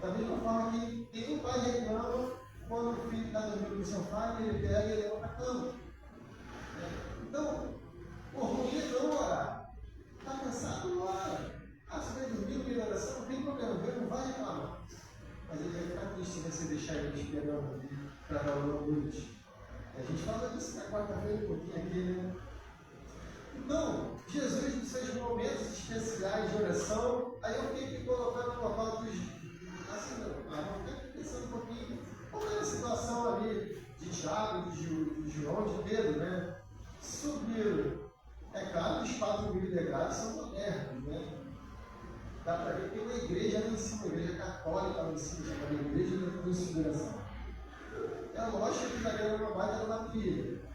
Da mesma forma que nenhum pai reclama quando o filho está dormindo no sofá, ele pega e leva para a cama. Então, o ruim é não orar. Está cansado, não ora. Se vai dormir no meio da oração, não tem problema, Deus não vai reclamar. Mas ele vai ficar triste se você deixar ele esperando para dar uma noite. A gente fala disso na quarta-feira um pouquinho aqui, né? Então, Jesus, nos seus momentos especiais de oração, aí eu fiquei me colocando no local dos. Assim, não, eu fiquei pensando um pouquinho como era a situação ali de Tiago, de João, de Pedro, né? Subiram. É claro que os 4.000 degraus são modernos, né? Dá para ver que tem uma igreja lá em cima, uma igreja católica lá em cima, chamada Igreja da Transfiguração. É lógico que ali era uma baita de uma trilha.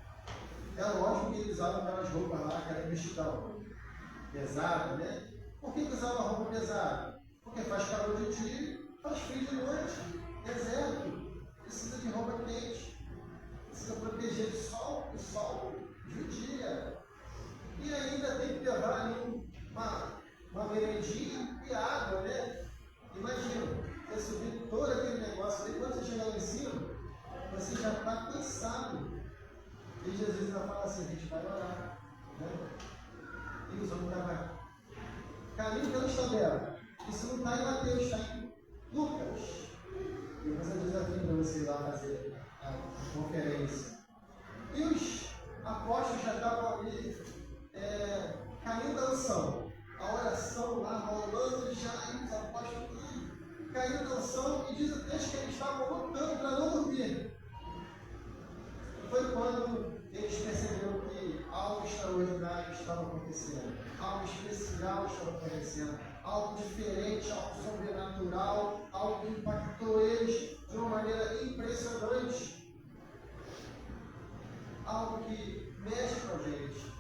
É lógico que eles usavam aquelas roupas lá, que era mexicano. Pesada, né? Por que usava roupa pesada? Porque faz calor de dia, faz frio de noite, deserto, precisa de roupa quente, precisa proteger do sol de dia. E ainda tem que levar ali uma merendinha e água, né? Imagina, você subir todo aquele negócio ali, quando você chegar lá em cima, você já está cansado. E Jesus ainda fala assim, a gente vai orar, né? E os homens estavam caminho pela tabela. Isso não está em Mateus, está em Lucas. E eu vou fazer um desafio para você ir lá fazer a conferência. E os apóstolos já estavam ali caindo da unção. A oração lá rolando já, e os apóstolos caindo da unção, e diz o texto que eles estavam lutando para não dormir. Foi quando eles perceberam que algo extraordinário estava acontecendo, algo especial estava acontecendo, algo diferente, algo sobrenatural, algo que impactou eles de uma maneira impressionante, algo que mexe com a gente.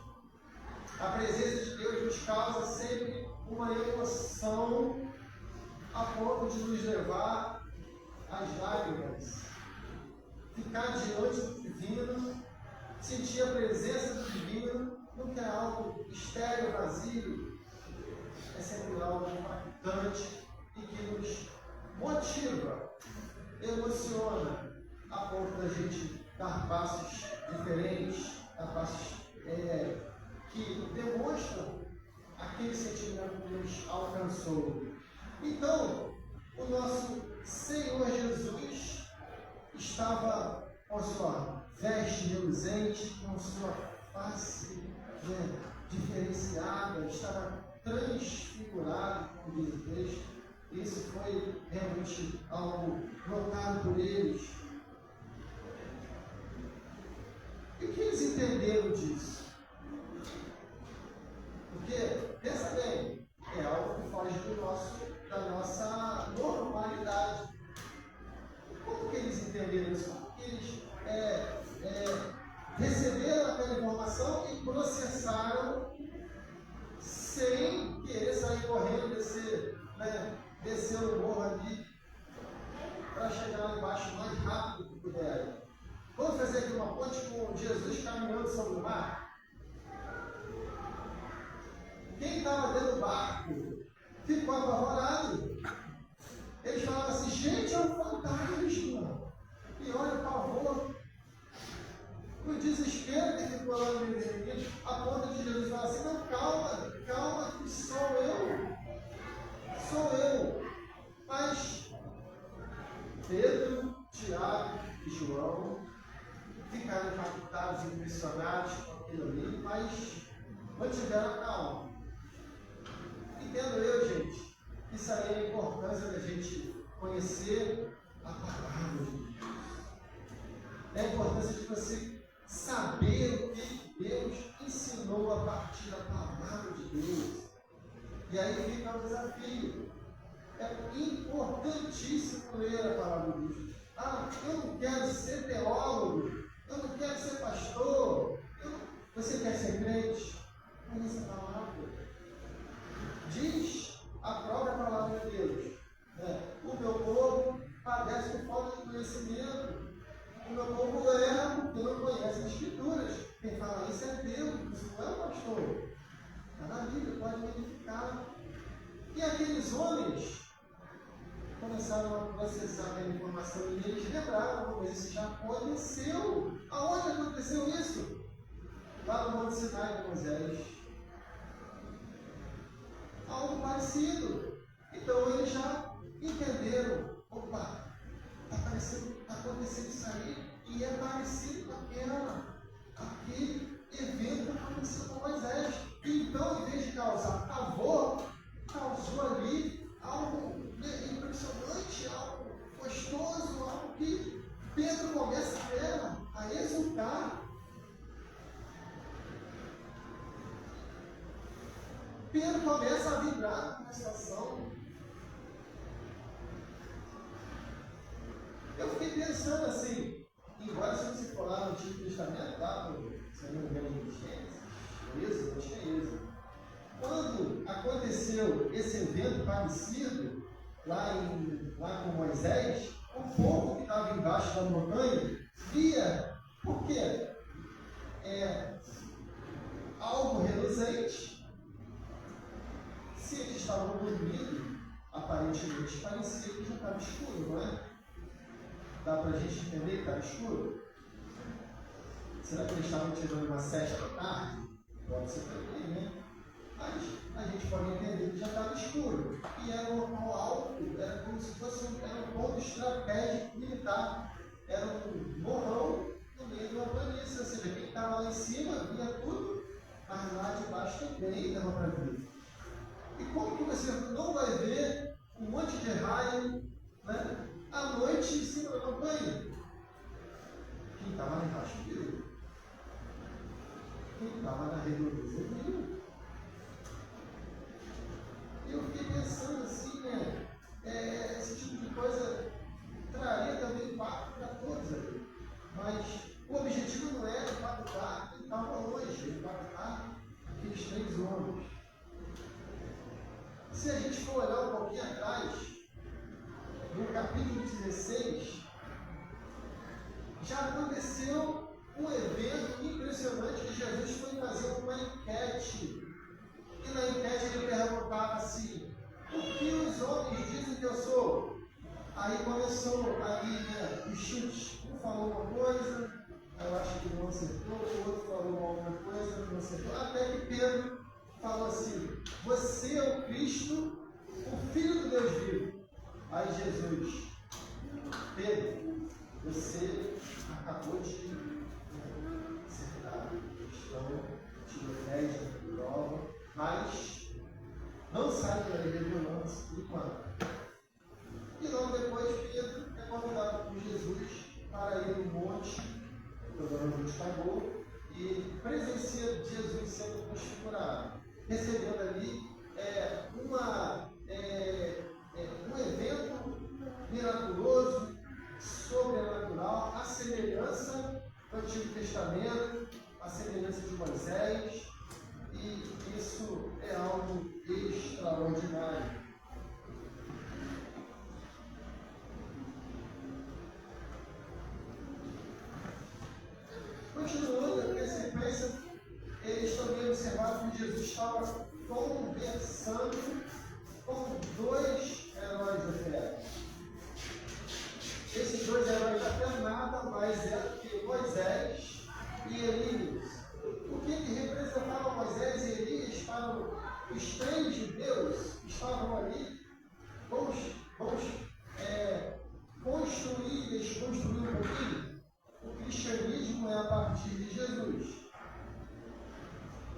A presença de Deus nos causa sempre uma emoção a ponto de nos levar às lágrimas. Ficar diante do divino, sentir a presença do divino, nunca é algo estéril, vazio, é sempre algo impactante e que nos motiva, emociona, a ponto da gente dar passos diferentes, dar passos que demonstram aquele sentimento que nos alcançou. Então, o nosso Senhor Jesus estava com a sua veste reluzente, com sua face diferenciada, estava transfigurado, como diz o texto. Isso foi realmente algo notado por eles. E o que eles entenderam disso? Porque, pensa bem, é algo que foge da nossa normalidade. Como que eles entenderam isso? Como que eles receberam aquela informação e processaram sem querer sair correndo, descer o morro ali para chegar lá embaixo o mais rápido que puderem? Vamos fazer aqui uma ponte com Jesus caminhando sobre o mar? apavorados. Eles falavam assim, gente, é um fantasma. E olha o pavor, o desespero que ficou lá no meio, a ponto de Jesus falar assim, não, calma, calma, que sou eu. Mas Pedro, Tiago e João ficaram impactados, impressionados com aquilo ali, mas mantiveram a calma. Entendo eu, gente, que isso aí é a importância da gente conhecer a palavra de Deus. É a importância de você saber o que Deus ensinou a partir da palavra de Deus. E aí fica o desafio. É importantíssimo ler a palavra de Deus. Ah, eu não quero ser teólogo, eu não quero ser pastor. Você quer ser crente? Conheça a palavra. Diz a própria palavra de Deus. O meu povo padece por falta de conhecimento. O meu povo erra porque não conhece as Escrituras. Quem fala isso é Deus, isso não é o pastor. Está na Bíblia, pode verificar. E aqueles homens começaram a processar a informação e eles lembraram como isso já aconteceu. Aonde aconteceu isso? Lá no Monte Sinai com Moisés. Algo parecido. Então eles já entenderam. Opa, está acontecendo isso aí e é parecido com aquele evento que aconteceu com Moisés. Então, em vez de causar pavor, causou ali algo impressionante, algo gostoso, algo que Pedro começa a exultar. Pedro começa a vibrar com a situação. Eu fiquei pensando assim, embora se você for lá no Antigo Testamento, tá? Se eu não me engano, em Gênesis, acho que é Êxodo. Quando aconteceu esse evento parecido, lá com Moisés, o povo que estava embaixo da montanha via, por quê? Algo reluzente. Se eles estavam dormindo, aparentemente parecia que já estava escuro, não é? Dá para a gente entender que estava escuro? Será que eles estavam tirando uma sesta à tarde? Pode ser também, né? Mas a gente pode entender que já estava escuro. E era um local alto, era como se fosse um ponto estratégico militar. Era um morrão no meio de uma planície. Ou seja, quem estava lá em cima via tudo, mas lá de baixo também dava para ver. E como que você não vai ver um monte de raio, né, à noite em cima da montanha? Quem estava lá embaixo viu. Quem estava na redondeza viu. E eu fiquei pensando assim, né? Esse tipo de coisa traria também impacto para todos ali. Mas o objetivo não é impactar quem estava longe, é impactar aqueles 3 homens. Se a gente for olhar um pouquinho atrás, no capítulo 16, já aconteceu um evento impressionante que Jesus foi fazer uma enquete. E na enquete ele perguntava assim, o que os homens dizem que eu sou? Aí começou ali, né, os chutes. Um falou uma coisa, eu acho que não acertou, o outro falou uma outra coisa, não acertou. Até que Pedro falou assim, você é o Cristo, o Filho do Deus vivo. Aí Jesus, Pedro, você acabou de acertar a questão, tirou 10 de prova, mas não sai daí revelando por enquanto. E logo depois Pedro é convidado por Jesus para ir no monte, provavelmente pagou, e presencia Jesus sendo transfigurado, recebendo ali um evento miraculoso, sobrenatural, a semelhança do Antigo Testamento, a semelhança de Moisés, e isso é algo extraordinário. Continuando a sequência, eles também observaram que Jesus estava conversando com dois heróis da fé. Esses dois heróis da fé nada mais é do que Moisés e Elias. O que representava Moisés e Elias para os três judeus que estavam ali? Vamos desconstruir um pouquinho. O cristianismo é a partir de Jesus.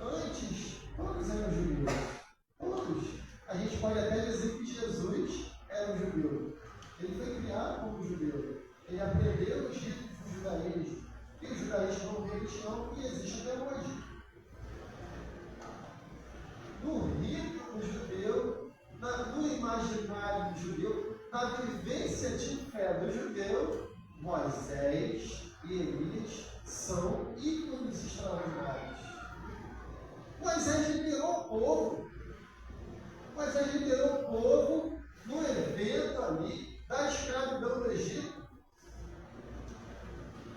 Antes, todos eram judeus. Todos. A gente pode até dizer que Jesus era um judeu. Ele foi criado como judeu. Ele aprendeu os ritos do judaísmo. E o judaísmo é um religião que existe até hoje. No rito do judeu, no imaginário do judeu, na vivência de fé do judeu, Moisés e Elias são ícones extraordinários. Moisés liderou o povo. Moisés liderou o povo no evento ali da escravidão do Egito.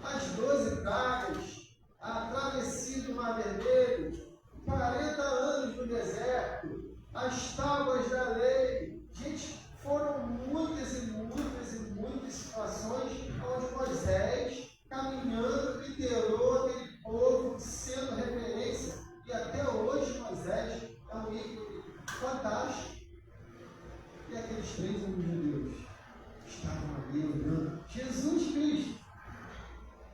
As 12 pragas, a travessia do Mar Vermelho, 40 anos no deserto, as tábuas da lei. Gente, foram muitas situações onde Moisés, caminhando, liderou aquele povo, sendo referência. E até hoje Moisés é um ícone fantástico. E aqueles três homens judeus estavam ali olhando Jesus Cristo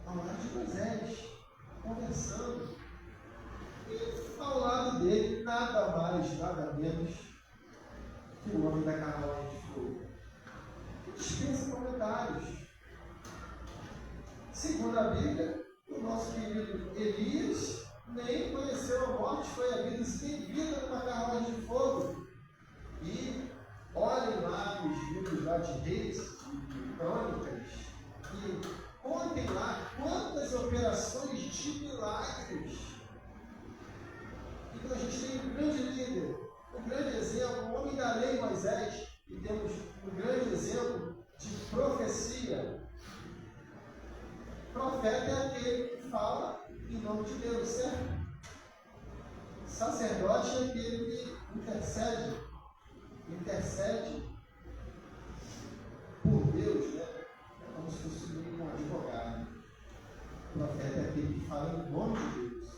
ao lado de Moisés, conversando. E ao lado dele, nada mais, nada menos que o homem da carruagem de fogo. Dispensa comentários. Segundo a Bíblia, o nosso querido Elias nem conheceu a morte, foi a vida sem vida numa carruagem de fogo. E olhem lá nos livros lá de Reis e Crônicas e contem lá quantas operações de milagres. Então a gente tem um grande líder, um grande exemplo, o homem da lei Moisés, e temos um grande exemplo de profecia. Profeta é aquele que fala em nome de Deus, certo? Sacerdote é aquele que intercede por Deus, né? É como se fosse um advogado. O profeta é aquele que fala em nome de Deus.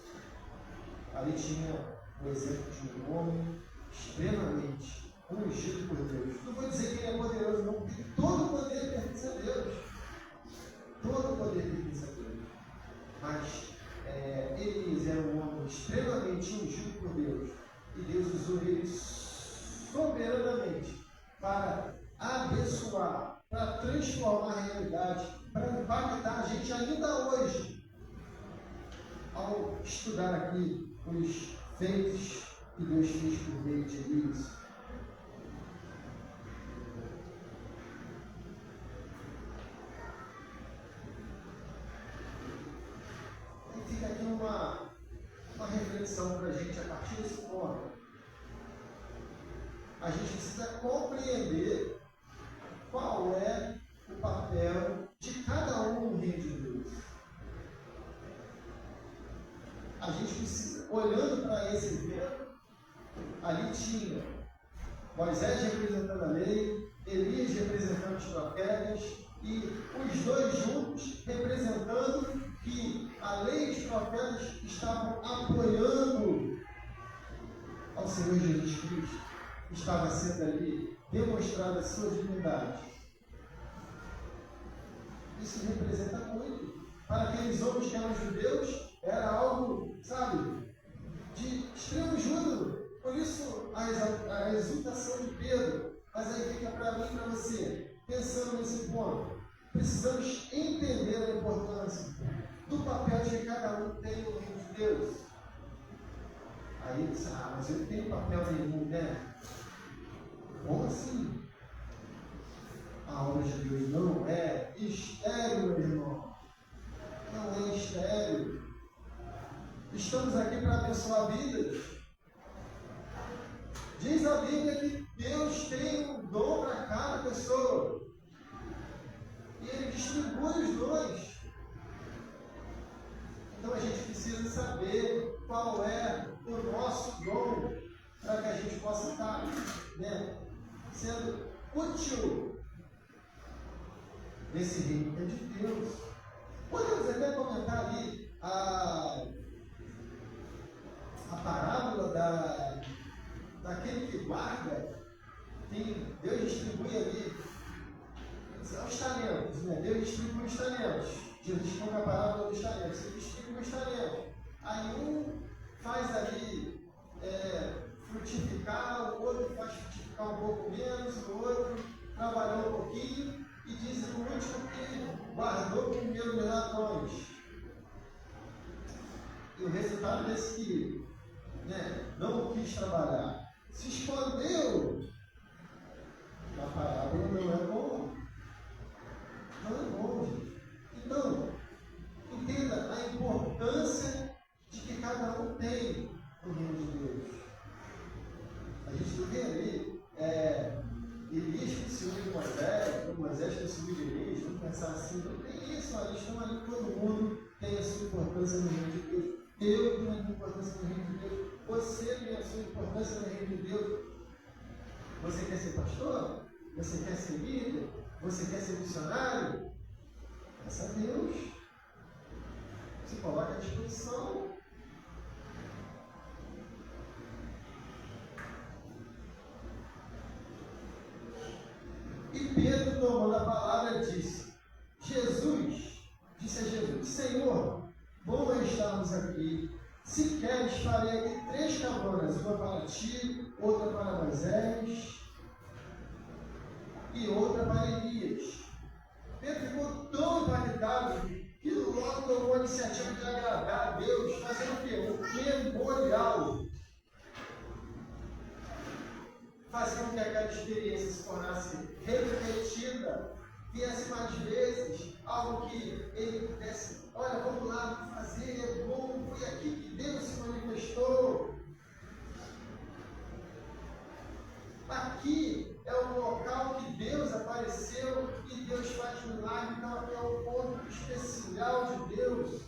Ali tinha o exemplo de um homem extremamente ungido por Deus. Não vou dizer que ele é poderoso, não, porque todo o poder pertence a Deus. Todo o poder pertence a Deus. Mas Elias era um homem extremamente ungido por Deus. E Deus usou ele soberanamente para abençoar, para transformar a realidade, para impactar a gente ainda hoje. Ao estudar aqui os feitos que Deus fez por meio de Elias. E fica aqui uma reflexão para a gente a partir desse ponto. A gente precisa compreender qual é o papel de cada um no reino de Deus. A gente precisa, olhando para esse evento, ali tinha Moisés representando a lei, Elias representando os profetas, e os dois juntos representando que a lei e os profetas estavam apoiando ao Senhor Jesus Cristo. Estava sendo ali demonstrada a sua divindade. Isso representa muito. Para aqueles homens que eram judeus, era algo, sabe, de extremo júbilo. Por isso, a exultação de Pedro. Mas aí fica para mim e para você, pensando nesse ponto. Precisamos entender a importância do papel que cada um tem no reino de Deus. Aí ele diz, mas eu não tenho papel nenhum, né? Como assim? A obra de Deus não é estéril, meu irmão. Não é estéril. Estamos aqui para abençoar vidas. Diz a Bíblia que Deus tem um dom para cada pessoa. E Ele distribui os dons. Então a gente precisa saber qual é o nosso dom para que a gente possa estar, né, sendo útil nesse reino que é de Deus. Podemos até comentar ali a parábola daquele que guarda, Deus distribui ali os talentos, né? Deus distribui os talentos. Jesus conta a parábola dos talentos, ele distribui os talentos. Aí um faz ali frutificar, o outro faz frutificar um pouco menos, o outro trabalhou um pouquinho, e diz o último que guardou com meus ladrões. E o resultado desse que não quis trabalhar, se escondeu. A parábola não é bom. Não é bom, gente. Então, entenda a importância de que cada um tem no reino de Deus. A gente não vê ali Elias com ciúme de Moisés, Moisés com ciúme de Elias, vamos pensar assim, não tem isso, eles estão ali, todo mundo tem a sua importância no reino de Deus. Eu tenho a minha importância no reino de Deus. Você tem a sua importância no reino de Deus. Você quer ser pastor? Você quer ser líder? Você quer ser missionário? Peça a Deus. Se coloca à disposição. E Pedro, tomando a palavra, disse a Jesus, Senhor, bom é estarmos aqui. Se queres, farei aqui 3 cabanas, uma para ti, outra para Moisés e outra para Elias. Pedro ficou tão impactado que logo tomou a iniciativa de agradar a Deus, fazendo o quê? Um memorial. Fazendo com que aquela experiência se tornasse repetida, viesse mais vezes, algo que ele pudesse, olha, vamos lá fazer, é bom, foi aqui que Deus se manifestou. Aqui é o local que Deus apareceu e Deus faz milagre, então aqui é o ponto especial de Deus.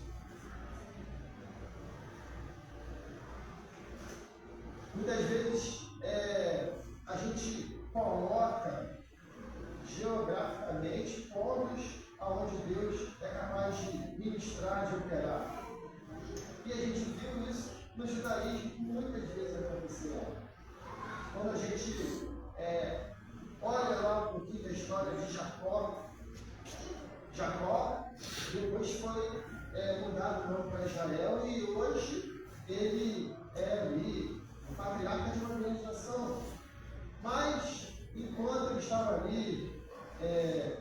Muitas vezes a gente coloca geograficamente pontos aonde Deus é capaz de ministrar, de operar. E a gente viu isso no judaísmo muitas vezes acontecer. Quando a gente olha lá um pouquinho da história de Jacó depois foi mudado o nome para Israel e hoje ele é ali o patriarca de uma grande nação. Mas enquanto ele estava ali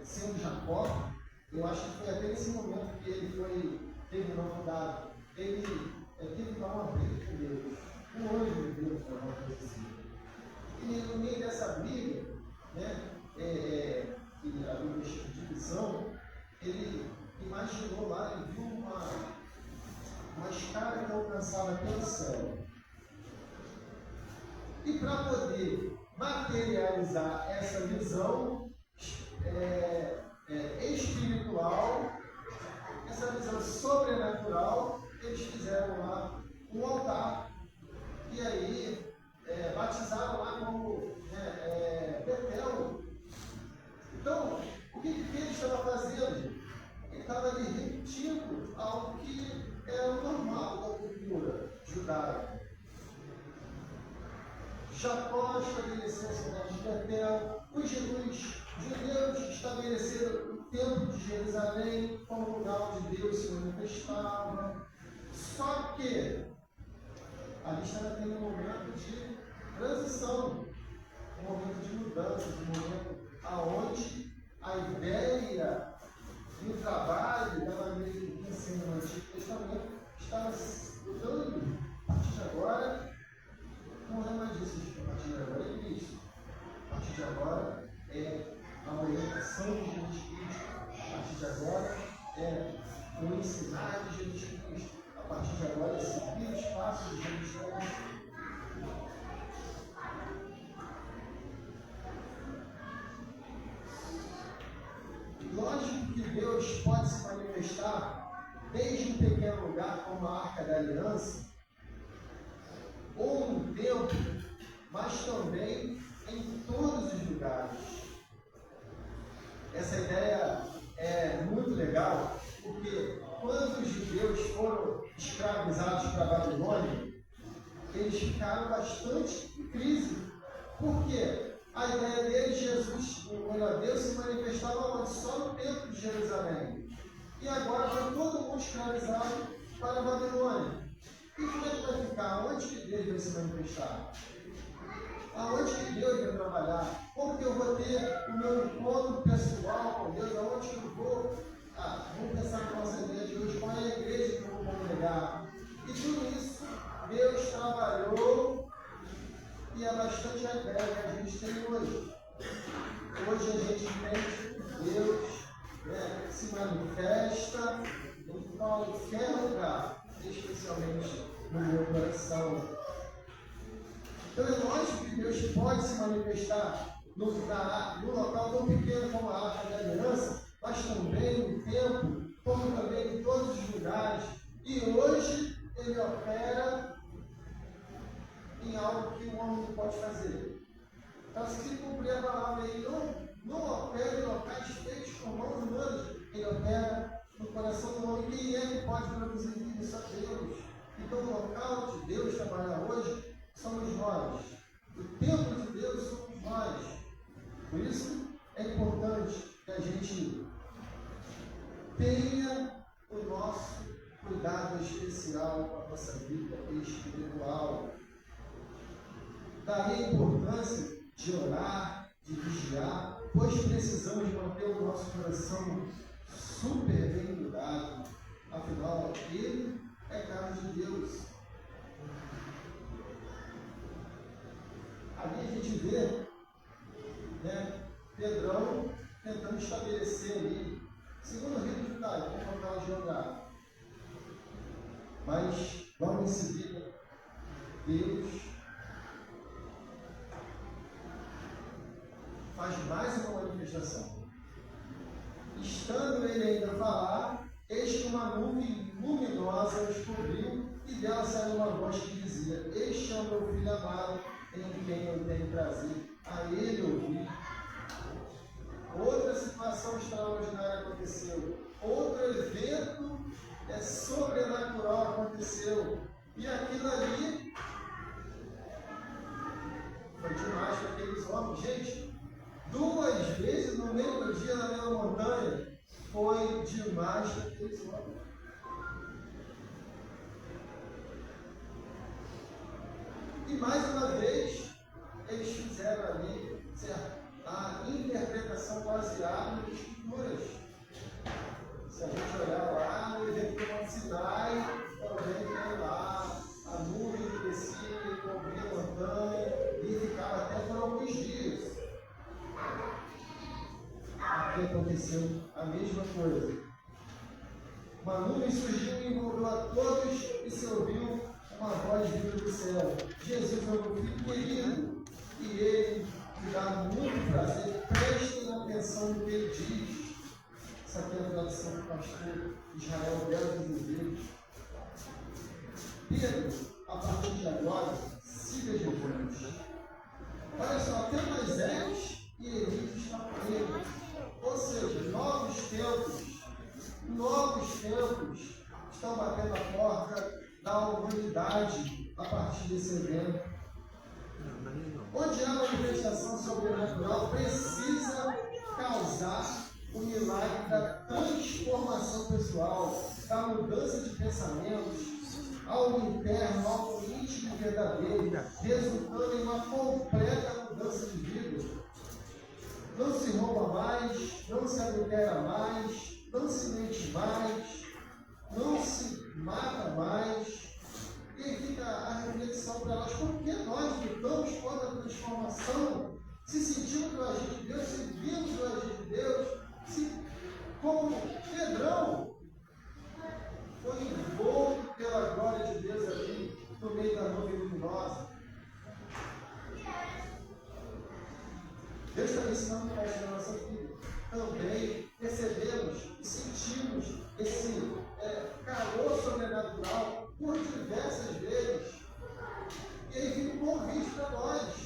sendo Jacó, eu acho que foi até nesse momento que ele teve o nome dado. Ele teve que dar uma briga com Deus, um anjo de Deus, para uma coisa assim. E no meio dessa briga, que havia uma divisão, ele imaginou lá, ele viu uma escada que alcançava até o céu. E para poder materializar essa visão espiritual, essa visão sobrenatural, eles fizeram lá um altar. E aí batizaram lá como Betel. Então, o que ele estava fazendo? Ele estava ali repetindo algo que era o normal da cultura judaica. Jacó estabeleceu a cidade de Betel, os judeus estabeleceram o templo de Jerusalém como lugar onde Deus se manifestava. Só que ali estava tendo um momento de transição, um momento de mudança, um momento aonde a ideia e o trabalho da maneira que vinha sendo no Antigo Testamento estava mudando. A partir de agora, não é mais isso, a partir de agora é Cristo. A partir de agora é a orientação de Jesus Cristo. A partir de agora é o ensinar de Jesus Cristo. A partir de agora é seguir os passos de Jesus Cristo. Lógico que Deus pode se manifestar desde um pequeno lugar como a Arca da Aliança, ou no templo, mas também em todos os lugares. Babilônia, eles ficaram bastante em crise. Por quê? A ideia deles, Jesus, o Deus, se manifestava onde? Só no templo de Jerusalém. E agora vai todo mundo escravizado para a Babilônia. E como é que vai ficar? Onde que Deus vai se manifestar? Aonde que Deus vai trabalhar? Como que eu vou ter o meu encontro pessoal com Deus? Aonde que eu vou? Vamos pensar na nossa ideia de hoje. Qual é a igreja que eu vou congregar? E tudo isso, Deus trabalhou e é bastante a ideia que a gente tem hoje. Hoje a gente entende que Deus se manifesta em qualquer lugar, especialmente no meu coração. Então é lógico que Deus pode se manifestar no local tão pequeno como a Arca da Aliança, mas também no templo, como também em todos os lugares. E hoje Ele opera em algo que o homem não pode fazer. Então, se cumprir a palavra, Ele não opera em locais feitos com mãos humanas, Ele opera no coração do homem. Quem é que pode produzir vida? Só Deus. Então, o local de Deus trabalhar hoje somos nós. O templo de Deus somos nós. Por isso é importante que a gente tenha o nosso cuidado especial com a nossa vida espiritual. Daí a importância de orar, de vigiar, pois precisamos manter o nosso coração super bem cuidado. Afinal, Ele é casa de Deus. Ali a gente vê Pedrão tentando estabelecer ali, segundo o rito judaico, como local geográfico. Mas logo em seguida, Deus faz mais uma manifestação. Estando ele ainda a falar, eis que uma nuvem luminosa os cobriu e dela saiu uma voz que dizia: Este é o meu filho amado, em quem eu tenho prazer, a ele ouvir. Outra situação extraordinária aconteceu. Outro evento sobrenatural aconteceu. E aquilo ali foi demais para aqueles homens. Gente, 2 vezes no mesmo dia na mesma montanha foi demais para aqueles homens. E mais uma vez, eles fizeram ali a interpretação baseada nas escrituras. Se a gente olhar lá no evento do Monte Sinai, também tem lá a nuvem que descia e cobria a montanha e ficava até por alguns dias. Aqui aconteceu a mesma coisa. Uma nuvem surgiu e envolveu a todos e se ouviu uma voz vinda do céu: Jesus é o meu filho querido, e ele me dá muito prazer. Prestem atenção no que ele diz. Essa aqui é a tradução do pastor Israel Belo de Deus. Pedro, a partir de agora, siga Jesus. Olha só, até Moisés e Elias estão com ele. Ou seja, novos tempos estão batendo a porta da humanidade a partir desse evento. Onde há manifestação sobrenatural, precisa causar o milagre da transformação pessoal, da mudança de pensamentos, algo interno, algo íntimo e verdadeiro, resultando em uma completa mudança de vida. Não se rouba mais, não se adultera mais, não se mente mais, não se mata mais. E aí fica a reflexão para nós: por que nós lutamos contra a transformação? Se sentimos do agir de Deus, se vimos do agir de Deus, se, como Pedrão, foi envolto pela glória de Deus ali, no meio da nuvem luminosa. Deus está ensinando para a nossa vida. Também percebemos e sentimos esse calor sobrenatural por diversas vezes. E aí fica um convite para nós.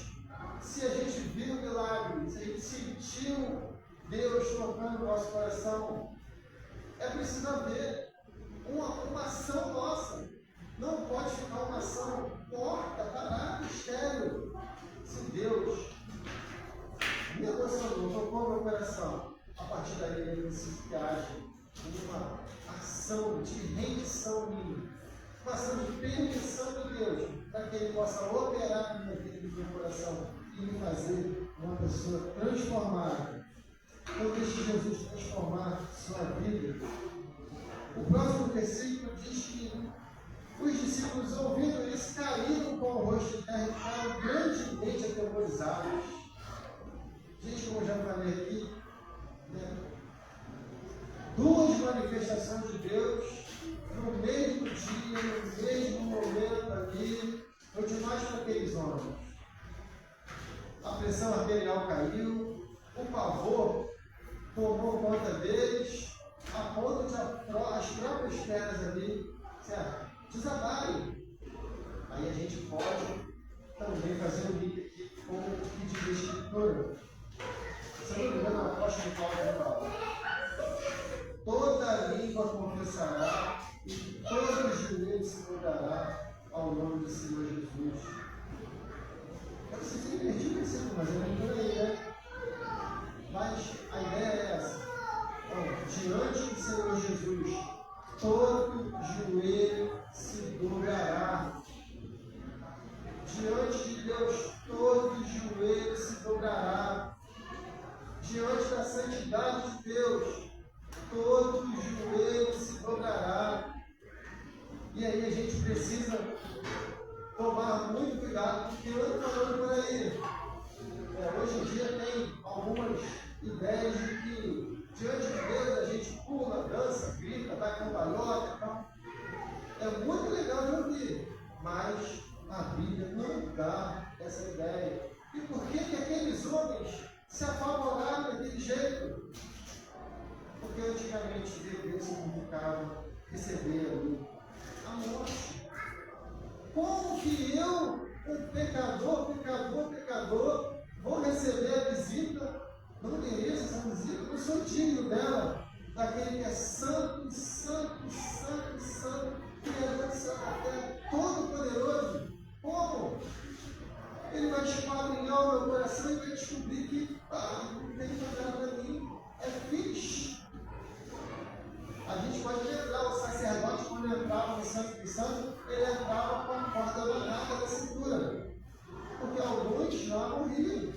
Se a gente viu o milagre, se a gente sentiu Deus tocando o nosso coração, é preciso haver uma ação nossa. Não pode ficar uma ação ação de rendição minha, uma ação de permissão de Deus, para que Ele possa operar na minha vida e no meu coração e me fazer uma pessoa transformada. Então deixe Jesus transformar sua vida. O próximo versículo diz que os discípulos, ouvindo isso, caíram com o rosto em terra e ficaram grandemente atemorizados. Gente, como eu já falei aqui, né? Duas manifestações de Deus no mesmo dia, no mesmo momento ali, foi demais para aqueles homens. A pressão arterial caiu, o pavor tomou conta deles, a ponto de as próprias pernas ali, certo? Desabarem. Aí a gente pode também fazer um link aqui com o que diz a Escritura. Se não me engano, o apóstolo Paulo fala: toda língua confessará e todo joelho se dobrará ao nome do Senhor Jesus. Eu preciso invertir o versículo, mas eu não por aí, né? Mas a ideia é essa. Então, diante do Senhor Jesus, todo joelho se dobrará. Diante de Deus, todo joelho se dobrará. Diante da santidade de Deus, todo joelho se dobrará. E aí a gente precisa tomar muito cuidado, porque eu ando falando por aí. Hoje em dia tem algumas ideias de que diante de Deus a gente pula, dança, grita, vai cambalhota e tal. É muito legal de ouvir, mas a Bíblia não dá essa ideia. E por que aqueles homens se apavoraram daquele jeito? Porque antigamente Deus significava receber ali a morte. Como que eu, um pecador, vou receber a visita? Não mereço essa visita, não sou digno dela, daquele que é santo, Criador do céu da terra, todo-poderoso. Como? Ele vai esquadrinhar o meu coração e vai descobrir que não tem nada para mim, é fixe. A gente pode lembrar, o sacerdote, quando entrava no Santo dos Santos, ele entrava com a corda danada da cintura, porque alguns já morriam.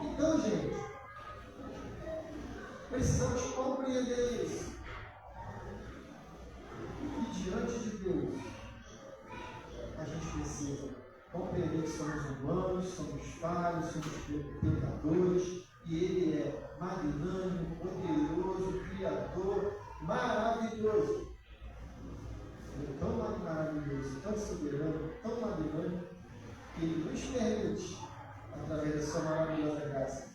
Então, gente, precisamos compreender isso. E diante de Deus, a gente precisa compreender que somos humanos, somos falhos, somos pecadores, e Ele é magnânimo, poderoso, criador, maravilhoso. Ele é tão maravilhoso, tão soberano, tão magnânimo, que Ele nos permite, através da sua maravilhosa graça,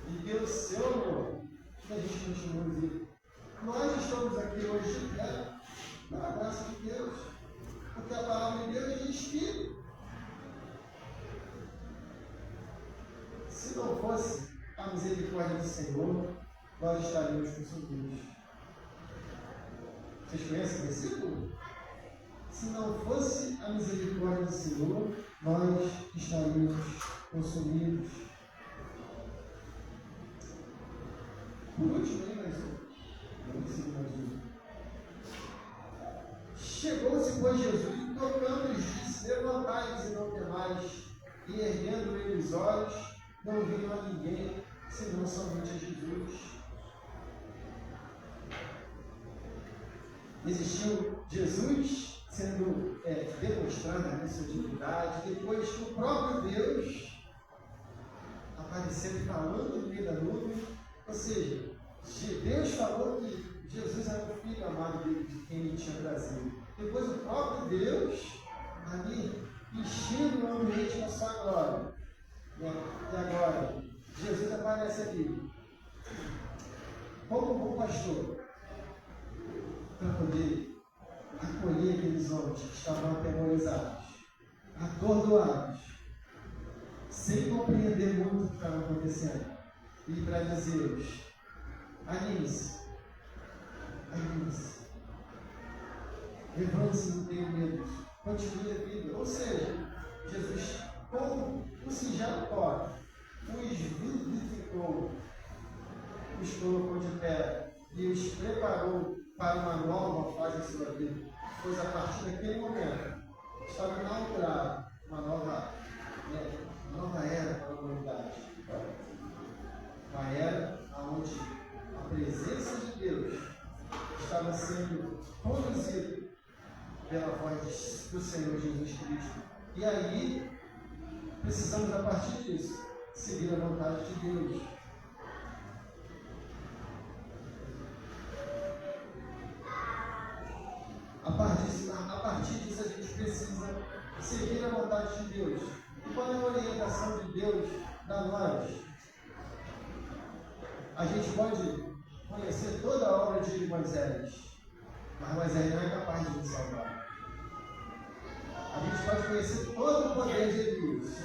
e pelo seu amor, que a gente continue vivo. Nós estamos aqui hoje de pé, pela graça de Deus, porque a palavra de Deus é espírito. Se não fosse a misericórdia do Senhor, nós estaríamos consumidos. Vocês conhecem o versículo? Se não fosse a misericórdia do Senhor, nós estaríamos consumidos. Por último, mais um. Chegou-se, pois, Jesus, e tocando-os, disse: levantai-vos e não temais. E erguendo ele os olhos, não viram a ninguém, senão somente a Jesus. Existiu Jesus sendo demonstrando a sua divindade, depois o próprio Deus aparecendo e falando no meio da nuvem. Ou seja, Deus falou que Jesus era o filho amado dele, de quem ele tinha trazido. Depois o próprio Deus ali enchendo o ambiente na sua glória. E agora, Jesus aparece ali como um bom pastor, para poder acolher aqueles homens que estavam atemorizados, atordoados, sem compreender muito o que estava acontecendo, e para dizer-lhes: anime-se, levante-se, não tenha medo, continue a vida. Ou seja, Jesus, com o singelo toque, os vivificou, os colocou de pé, e os preparou para uma nova fase em sua vida, pois a partir daquele momento estava inaugurada uma nova era para a humanidade. Uma era onde a presença de Deus estava sendo conduzida pela voz do Senhor Jesus Cristo. E aí, precisamos, a partir disso, seguir a vontade de Deus. A partir disso, a gente precisa seguir a vontade de Deus. E qual é a orientação de Deus para nós? A gente pode conhecer toda a obra de Moisés, mas Moisés não é capaz de nos salvar. A gente pode conhecer todo o poder de Elias,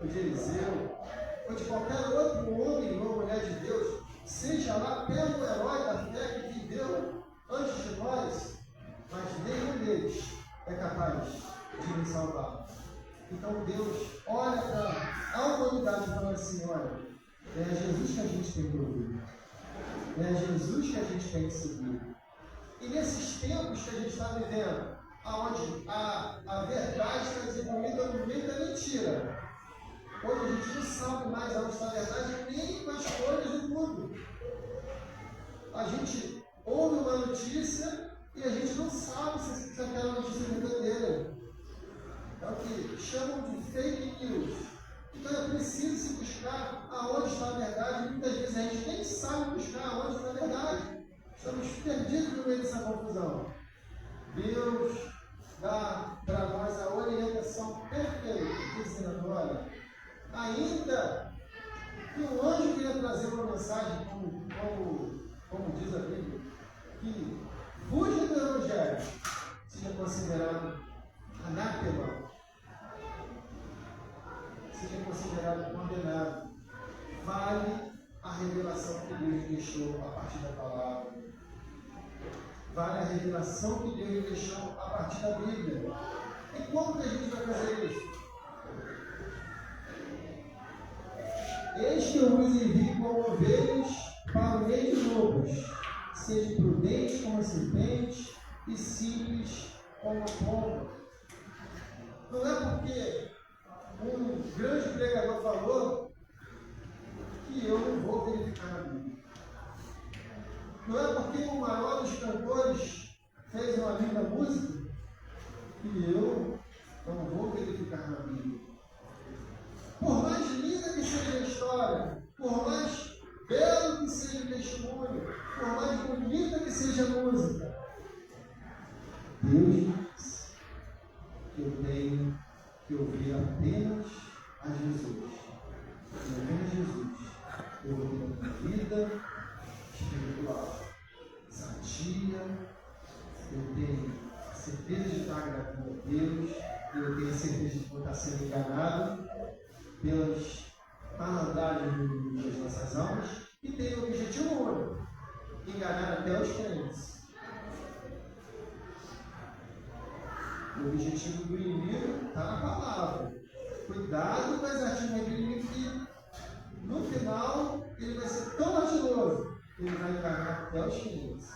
ou de Eliseu, ou de qualquer outro homem ou mulher de Deus, seja lá pelo herói da fé que viveu antes de nós, mas nenhum deles é capaz de nos salvar. Então Deus olha para a humanidade e fala assim: olha, é Jesus que a gente tem que ouvir, é Jesus que a gente tem que seguir. E nesses tempos que a gente está vivendo, onde a verdade está desenvolvida no meio da mentira, hoje a gente não sabe mais onde está a verdade, nem com as cores do mundo. A gente ouve uma notícia e a gente não sabe se aquela notícia é verdadeira. É o que chamam de fake news. Então é preciso se buscar aonde está a verdade. E muitas vezes a gente nem sabe buscar aonde está a verdade. Estamos perdidos no meio dessa confusão. Deus dá para nós a orientação perfeita, dizendo: olha, ainda que o anjo queria trazer uma mensagem, como diz a Bíblia, que fuja do Evangelho, seja considerado anátema, seja considerado condenado. Vale a revelação que Deus deixou a partir da palavra. Vale a revelação que Deus deixou a partir da Bíblia. E como que a gente vai fazer isso? Eis que eu vos envio como ovelhas para o meio de lobos. Seja prudente como a serpente e simples como a pomba. Não é porque um grande pregador falou que eu não vou verificar a Bíblia. Não é porque o maior dos cantores fez uma linda música que eu não vou verificar na Bíblia. Por mais linda que seja a história, por mais belo que seja o testemunho, por mais bonita que seja a música, Deus diz que eu tenho que ouvir apenas a Jesus. E apenas Jesus, eu vou ter uma vida espiritual, sadia, eu tenho certeza de estar agradando a Deus, eu tenho certeza de não estar sendo enganado pelas malandragens das nossas almas, e tenho o objetivo único: enganar até os crentes. O objetivo do inimigo está na palavra. Cuidado com as artimanhas do inimigo, que no final ele vai ser tão ardiloso que ele vai enganar até os crentes.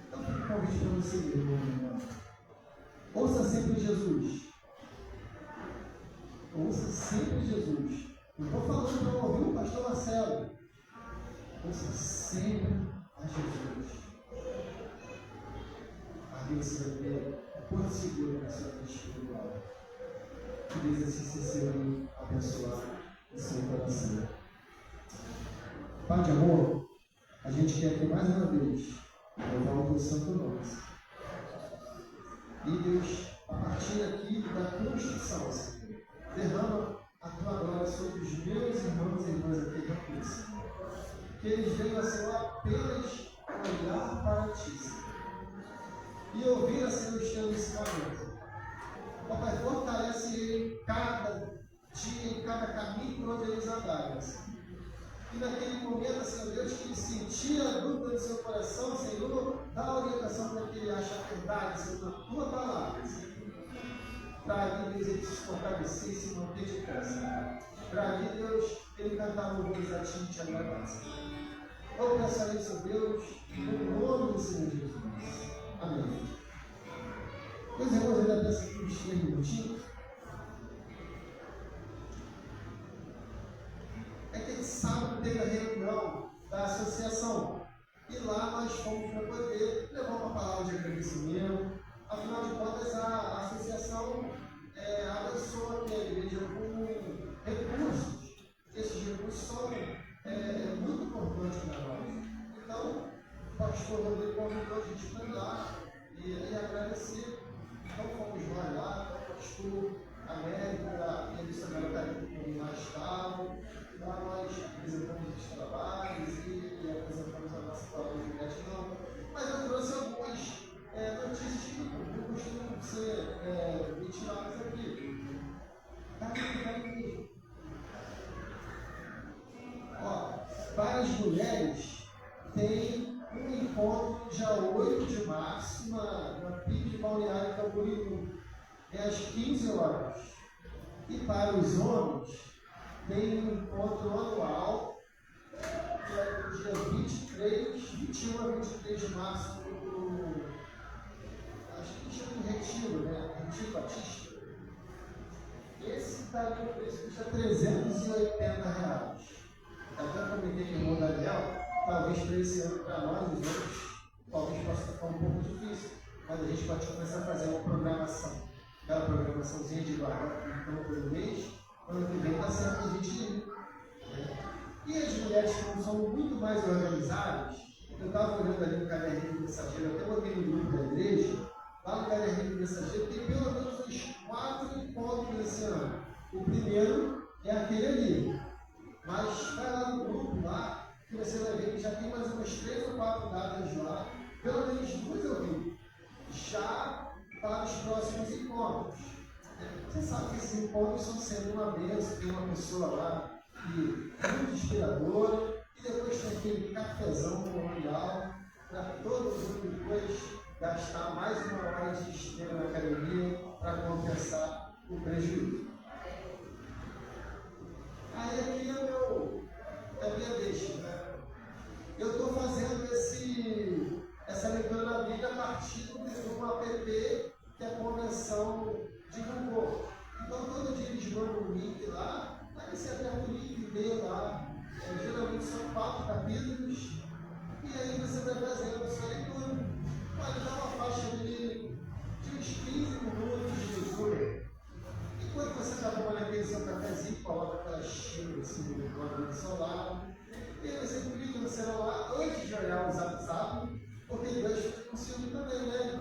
Então fica o convite para você, meu irmão. Ouça sempre Jesus. Ouça sempre Jesus. Não estou falando para ouvir o pastor Marcelo. Ouça sempre a Jesus. Ali você vai ter porto seguro na sua vida espiritual. Que Deus assim se seja abençoado no seu coração. Pai de amor, a gente quer que mais uma vez louvar o teu santo nome. E Deus, a partir aqui da construção, Senhor, derrama a tua glória sobre os meus irmãos e irmãs aqui da cruz. Que eles venham, Senhor, apenas olhar para ti, Senhor, e ouvir, Senhor, os teus ensinamentos. Ó Pai, fortalece ele cada dia, em cada caminho por onde eles andarem, Senhor. E naquele momento, Senhor Deus, que ele sentir a dúvida do seu coração, Senhor, dá a orientação para que ele ache a verdade, Senhor, na tua palavra, Senhor. Para ali, Deus, ele se fortalecer e se manter de pé, Senhor. Para ali, Deus, ele cantar louvores a ti e te agradar, Senhor. Eu peço isso a Deus, no nome do Senhor Jesus. Amém. Meus irmãos, ainda peço aqui uns 3 minutinhos. É que sábado teve a reunião da associação. E lá nós fomos para poder levar uma palavra de agradecimento. Afinal de contas, a associação abençoa aqui a igreja com recursos. Esses recursos são muito importantes para nós. Então, o pastor Rodrigo convidou a gente para ir lá e agradecer. Então fomos nós lá, o pastor América e a missionária Carinho lá estavam. Lá nós apresentamos os trabalhos e apresentamos a nossa palavra de gratidão. Mas eu trouxe algumas notícias que não costumam ser retiradas aqui. Para as mulheres, tem um encontro dia 8 de março na PIB de Balneário Camboriú, às 15 horas. E para os homens, tem um encontro anual, que é no dia 21 a 23 de março, acho que chama de Retiro, né? Retiro Batista. Esse está no preço de R$380. Até comentei com o irmão Daniel, talvez para esse ano, para nós, os outros, talvez possa ficar um pouco difícil, mas a gente pode começar a fazer uma programação, aquela programaçãozinha de guardar então pelo mês. Ano que vem está certo a gente ir. E as mulheres que são muito mais organizadas, eu estava olhando ali no caderninho do mensageiro, até botei no grupo da igreja, lá no caderninho do mensageiro tem pelo menos uns 4 encontros esse ano. O primeiro é aquele ali, mas vai lá no grupo lá, que você vai ver que já tem mais umas 3 ou 4 datas lá, pelo menos 2 eu vi, já para os próximos encontros. Você sabe que esses encontros estão sendo uma bênção, tem uma pessoa lá que é muito inspiradora, e depois tem aquele cafezão memorial para todo mundo depois gastar mais uma hora de esteira na academia para compensar o prejuízo. Aí aqui é a minha deixa, né? Eu estou fazendo essa leitura da Bíblia a partir de um app que a convenção divulgou. Então, todo dia eles mandam um link lá, aí você aperta o link e lê lá. Geralmente são 4 capítulos, e aí você vai fazendo a sua leitura. Pode dar uma faixa de uns 15 minutos de leitura. Enquanto você está tomando aquele seu cafezinho, coloca aquela xícara assim no celular, e aí você clica no celular antes de olhar o Zap, porque Deus funciona também, né?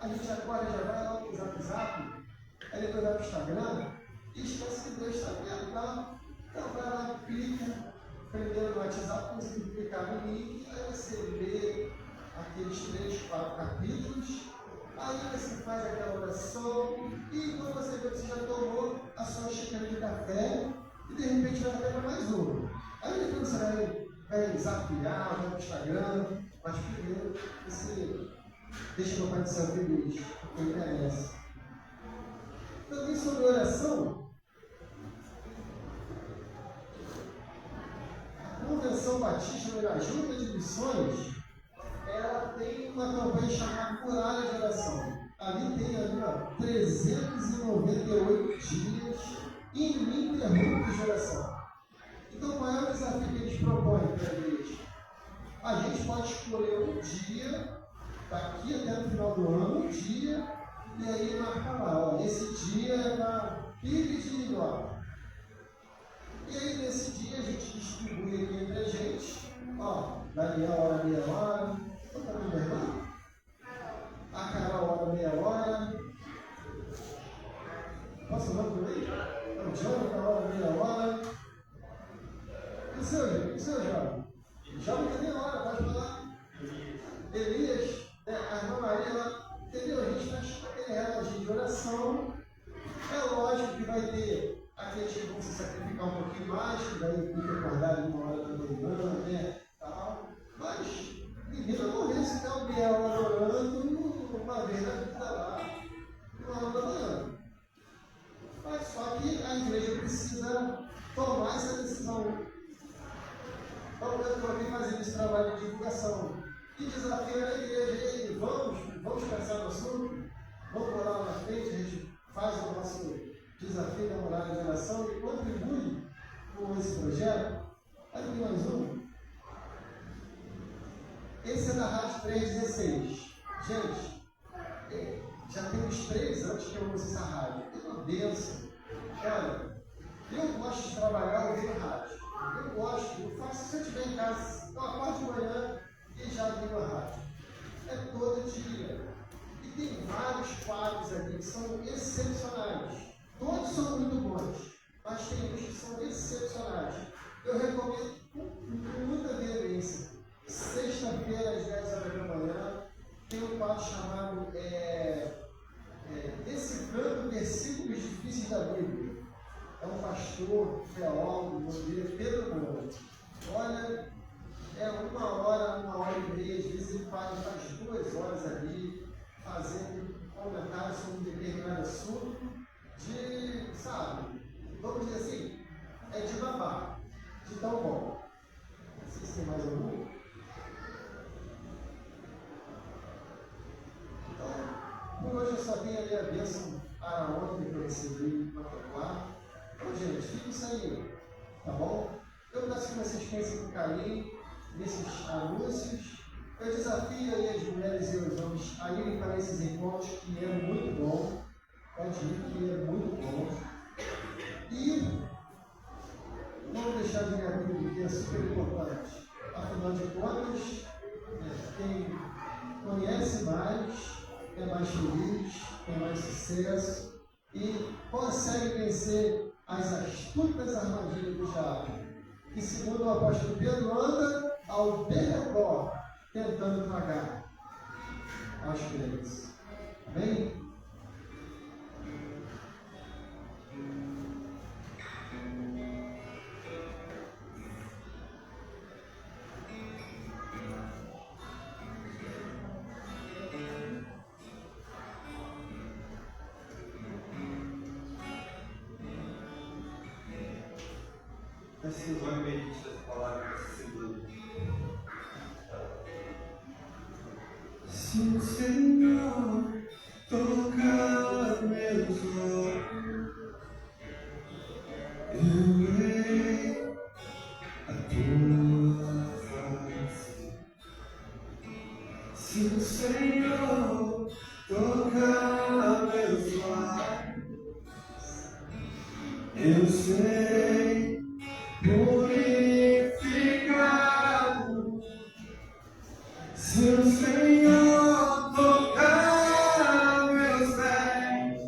A gente agora já vai lá no Zap, aí depois vai para o Instagram e esquece que Deus está vendo, tá? Então vai lá, clica, primeiro no WhatsApp, consegue clicar no link, aí você lê aqueles 3, 4 capítulos, aí você faz aquela oração, e quando você vê que você já tomou a sua xícara de café, e de repente vai pegar mais uma. Aí depois você vai zapear, vai para o Instagram, mas primeiro você deixa o Pai do Céu feliz, porque ele merece. Também sobre oração, a Convenção Batista da Junta de Missões, ela tem uma campanha chamada Muralha de Oração. Ali tem 398 dias ininterruptos de oração. Então, qual é o desafio que eles propõem para a igreja? A gente pode escolher um dia, daqui até o final do ano, um dia, e aí marcar lá, esse dia é para PIB de Niló. E aí, nesse dia, a gente distribui aqui entre a gente, Daniel, hora, meia hora. Qual é o nome da irmã? A Carol, hora, meia hora. Posso falar por aí? O Jonathan, hora, meia hora. E o seu Jovem? Jovem tem meia hora, pode falar. Elias, a irmã Maria lá, entendeu? A gente faz aquele reloginho de oração. É lógico que vai ter aqueles que vão se sacrificar um pouquinho mais, que daí fica acordado uma hora da manhã, né? Tal. Mas ninguém vai morrer se ficar meia hora orando uma vez na vida lá, uma hora da manhã. Mas só que a igreja precisa tomar essa decisão. Então, eu estou aqui fazendo esse trabalho Desafio da Morada de Oração e contribui com esse projeto. Aqui mais um. Esse é da Rádio 316. Gente, já tem uns 3 anos que eu uso essa rádio. É uma benção. Olha, eu gosto de trabalhar ouvindo rádio. Eu gosto, eu faço se eu estiver em casa, eu acordo de manhã e já ligo a rádio. É todo dia. E tem vários quadros aqui que são excepcionais. Todos são muito bons, mas tem uns que são excepcionais. Eu recomendo com muita veemência. Sexta-feira, às 10 horas da manhã, tem um quadro chamado Decifrando Versículos Difíceis da Bíblia. É um pastor, teólogo, o nome dele é Pedro Moura. Olha, é 1 hora, 1h30, às vezes ele faz 2 horas ali, fazendo comentários sobre um determinado assunto, vamos dizer assim, é de babá, de tão bom. Não sei se tem mais algum. Então, por hoje eu só tenho ali a bênção araônica que eu recebi para provar. Então, gente, fica isso aí, tá bom? Eu peço que vocês pensem com carinho nesses anúncios. Eu desafio aí as mulheres e os homens a irem para esses encontros, que é muito bom. Pode ir, que é muito bom. E não deixar de ler a Bíblia, que é super importante. Afinal de contas, quem conhece mais, é mais feliz, tem mais sucesso e consegue vencer as astutas armadilhas do diabo, que, segundo o apóstolo Pedro, anda ao derredor, tentando tragar aos crentes. Amém? Assim, vai meditar essa palavra segundo. Se o Senhor tocar meus olhos, eu verei a tua face. Se o Senhor tocar meus lábios, eu sei purificado. Se o Senhor tocar meus pés,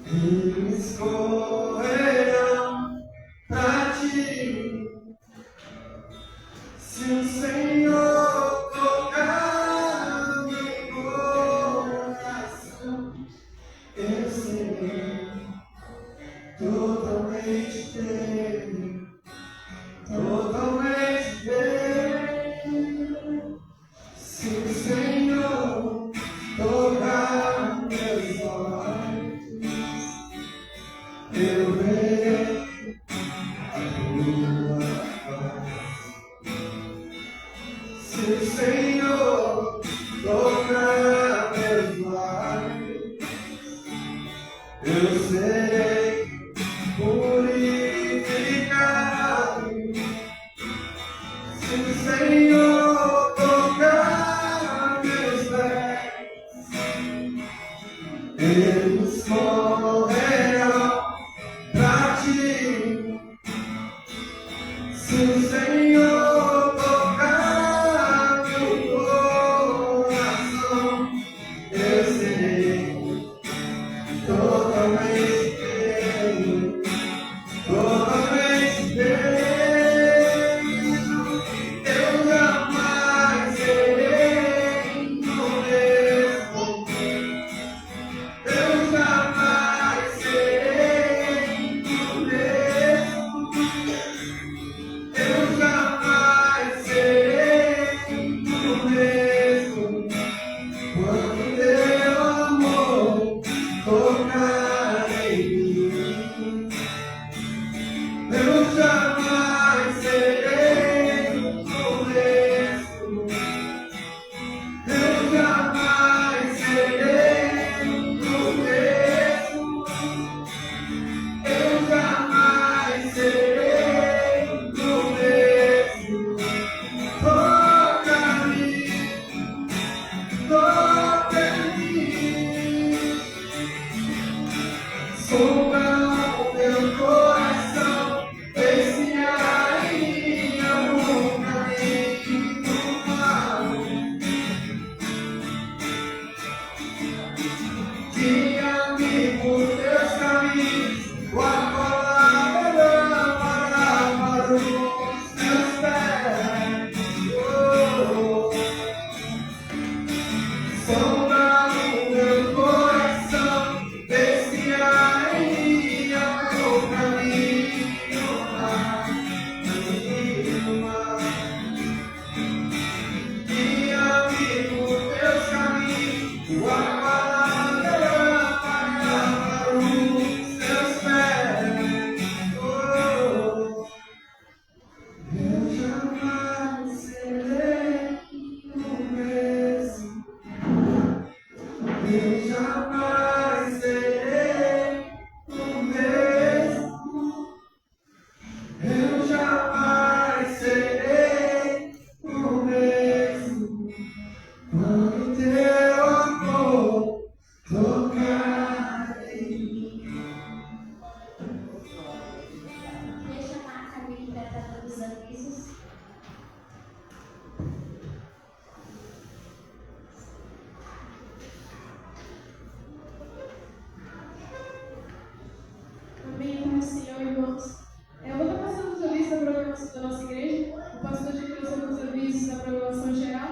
eles correrão pra ti. Se o Senhor tocar meu coração, eu serei totalmente teu, totalmente teu. Se o Senhor tocar meus olhos, eu verei a tua face. Se o Senhor tocar meus lábios, eu serei purificado. Se o Senhor tocar meus pés, eles correrão pra ti. Se o Senhor tocar meu coração, eu serei totalmente teu, totalmente teu. Eu jamais serei o mesmo. Eu jamais serei o mesmo. Eu jamais serei o mesmo. Quando teu amor tocar em mim, eu jamais serei o mesmo. Eu jamais serei o mesmo. Guia-me por teus caminhos, tua palavra é lâmpada para os meus pés. Sombra no meu coração, desvia em mim o caminho mar. Guia-me por teus caminhos, tua palavra é lâmpada para os meus pés. Eu jamais serei o mesmo. Eu jamais serei o mesmo. Eu jamais serei o mesmo. Quando teu amor tocar em mim. Queria chamar a Camille para tratar dos avisos. Amém, Pai, Senhor, irmãos. Eu vou estar passando os avisos da programação da nossa igreja. O pastor já trouxe alguns avisos da programação geral.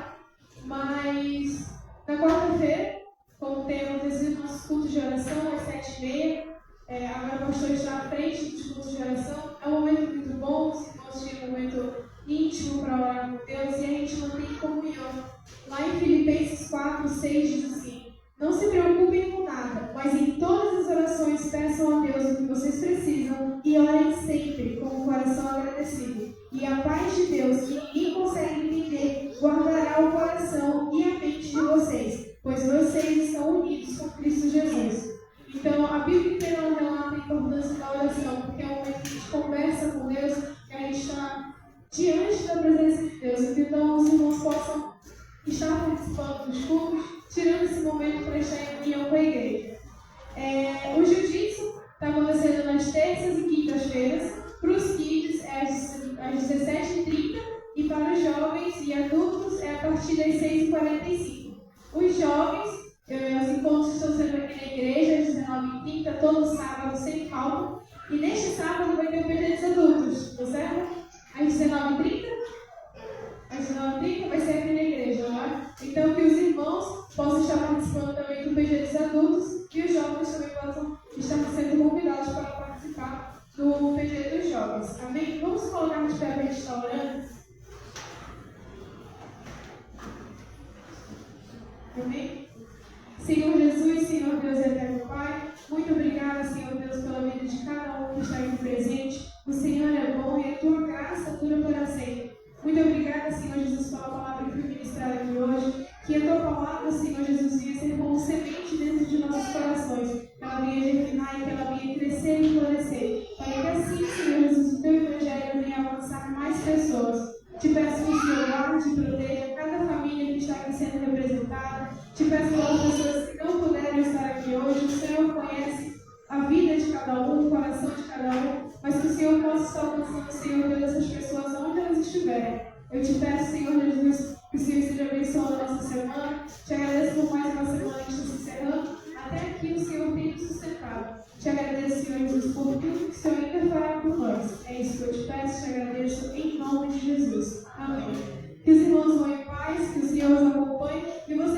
Mas, na quarta-feira, como tem acontecido nossos cultos de oração, às 7h30, agora o pastor está à frente dos cultos de oração. É um momento muito bom, os irmãos têm um momento íntimo para orar com Deus e a gente mantém comunhão. Lá em Filipenses 4:6 diz assim: não se preocupem com nada, mas em todas as orações peçam a Deus o que vocês precisam e orem sempre com o coração agradecido. E a paz de Deus, que ninguém consegue entender, guardará o coração e a mente de vocês, pois vocês estão unidos com Cristo Jesus. Então, a Bíblia inteira relata a importância da oração, porque é um momento que a gente conversa com Deus, que a gente está diante da presença de Deus. Então, os irmãos possam estar participando dos cultos, tirando esse momento para estar em união com a igreja. O jiu-jitsu está acontecendo nas terças e quintas-feiras. Para os kids é às 17h30 e para os jovens e adultos é a partir das 6h45. Os jovens, os encontros estão sendo aqui na igreja às 19h30, todo sábado sem falta. E neste sábado vai ter o PG dos adultos, tá certo? Às 19h30? Às 19h30 vai ser aqui na igreja, não é? Então que os irmãos possam estar participando também do PG dos adultos e os jovens também possam estar sendo convidados para participar do PG dos jovens. Amém? Vamos colocar de pé para a gente estar orando? Amém? Senhor Jesus, Senhor Deus eterno Pai, muito obrigada, Senhor Deus, pela vida de cada um que está aqui presente. O Senhor é bom e a tua graça dura para sempre. Muito obrigada, Senhor Jesus, pela palavra que foi ministrada aqui hoje. Que a tua palavra, Senhor Jesus, venha ser como semente dentro de nossos corações. Que ela venha germinar e que ela venha crescer e florescer. Para que assim, Senhor Jesus, o teu evangelho venha alcançar mais pessoas. Te peço que o Senhor guarde e proteja cada família que está aqui sendo representada. Te peço pelas pessoas que não puderam estar aqui hoje. O Senhor conhece a vida de cada um, o coração de cada um. Mas que o Senhor possa estar alcançando, Senhor, todas essas pessoas onde elas estiverem. Eu te peço, Senhor Jesus, que o Senhor esteja abençoando a nossa semana. Te agradeço por mais uma semana que está se encerrando. Até aqui o Senhor tem nos sustentado. Te agradeço, Senhor Jesus, por tudo que o Senhor ainda fará por nós. É isso que eu te peço, te agradeço em nome de Jesus. Amém. Que os irmãos vão em paz, que o Senhor os acompanhe e você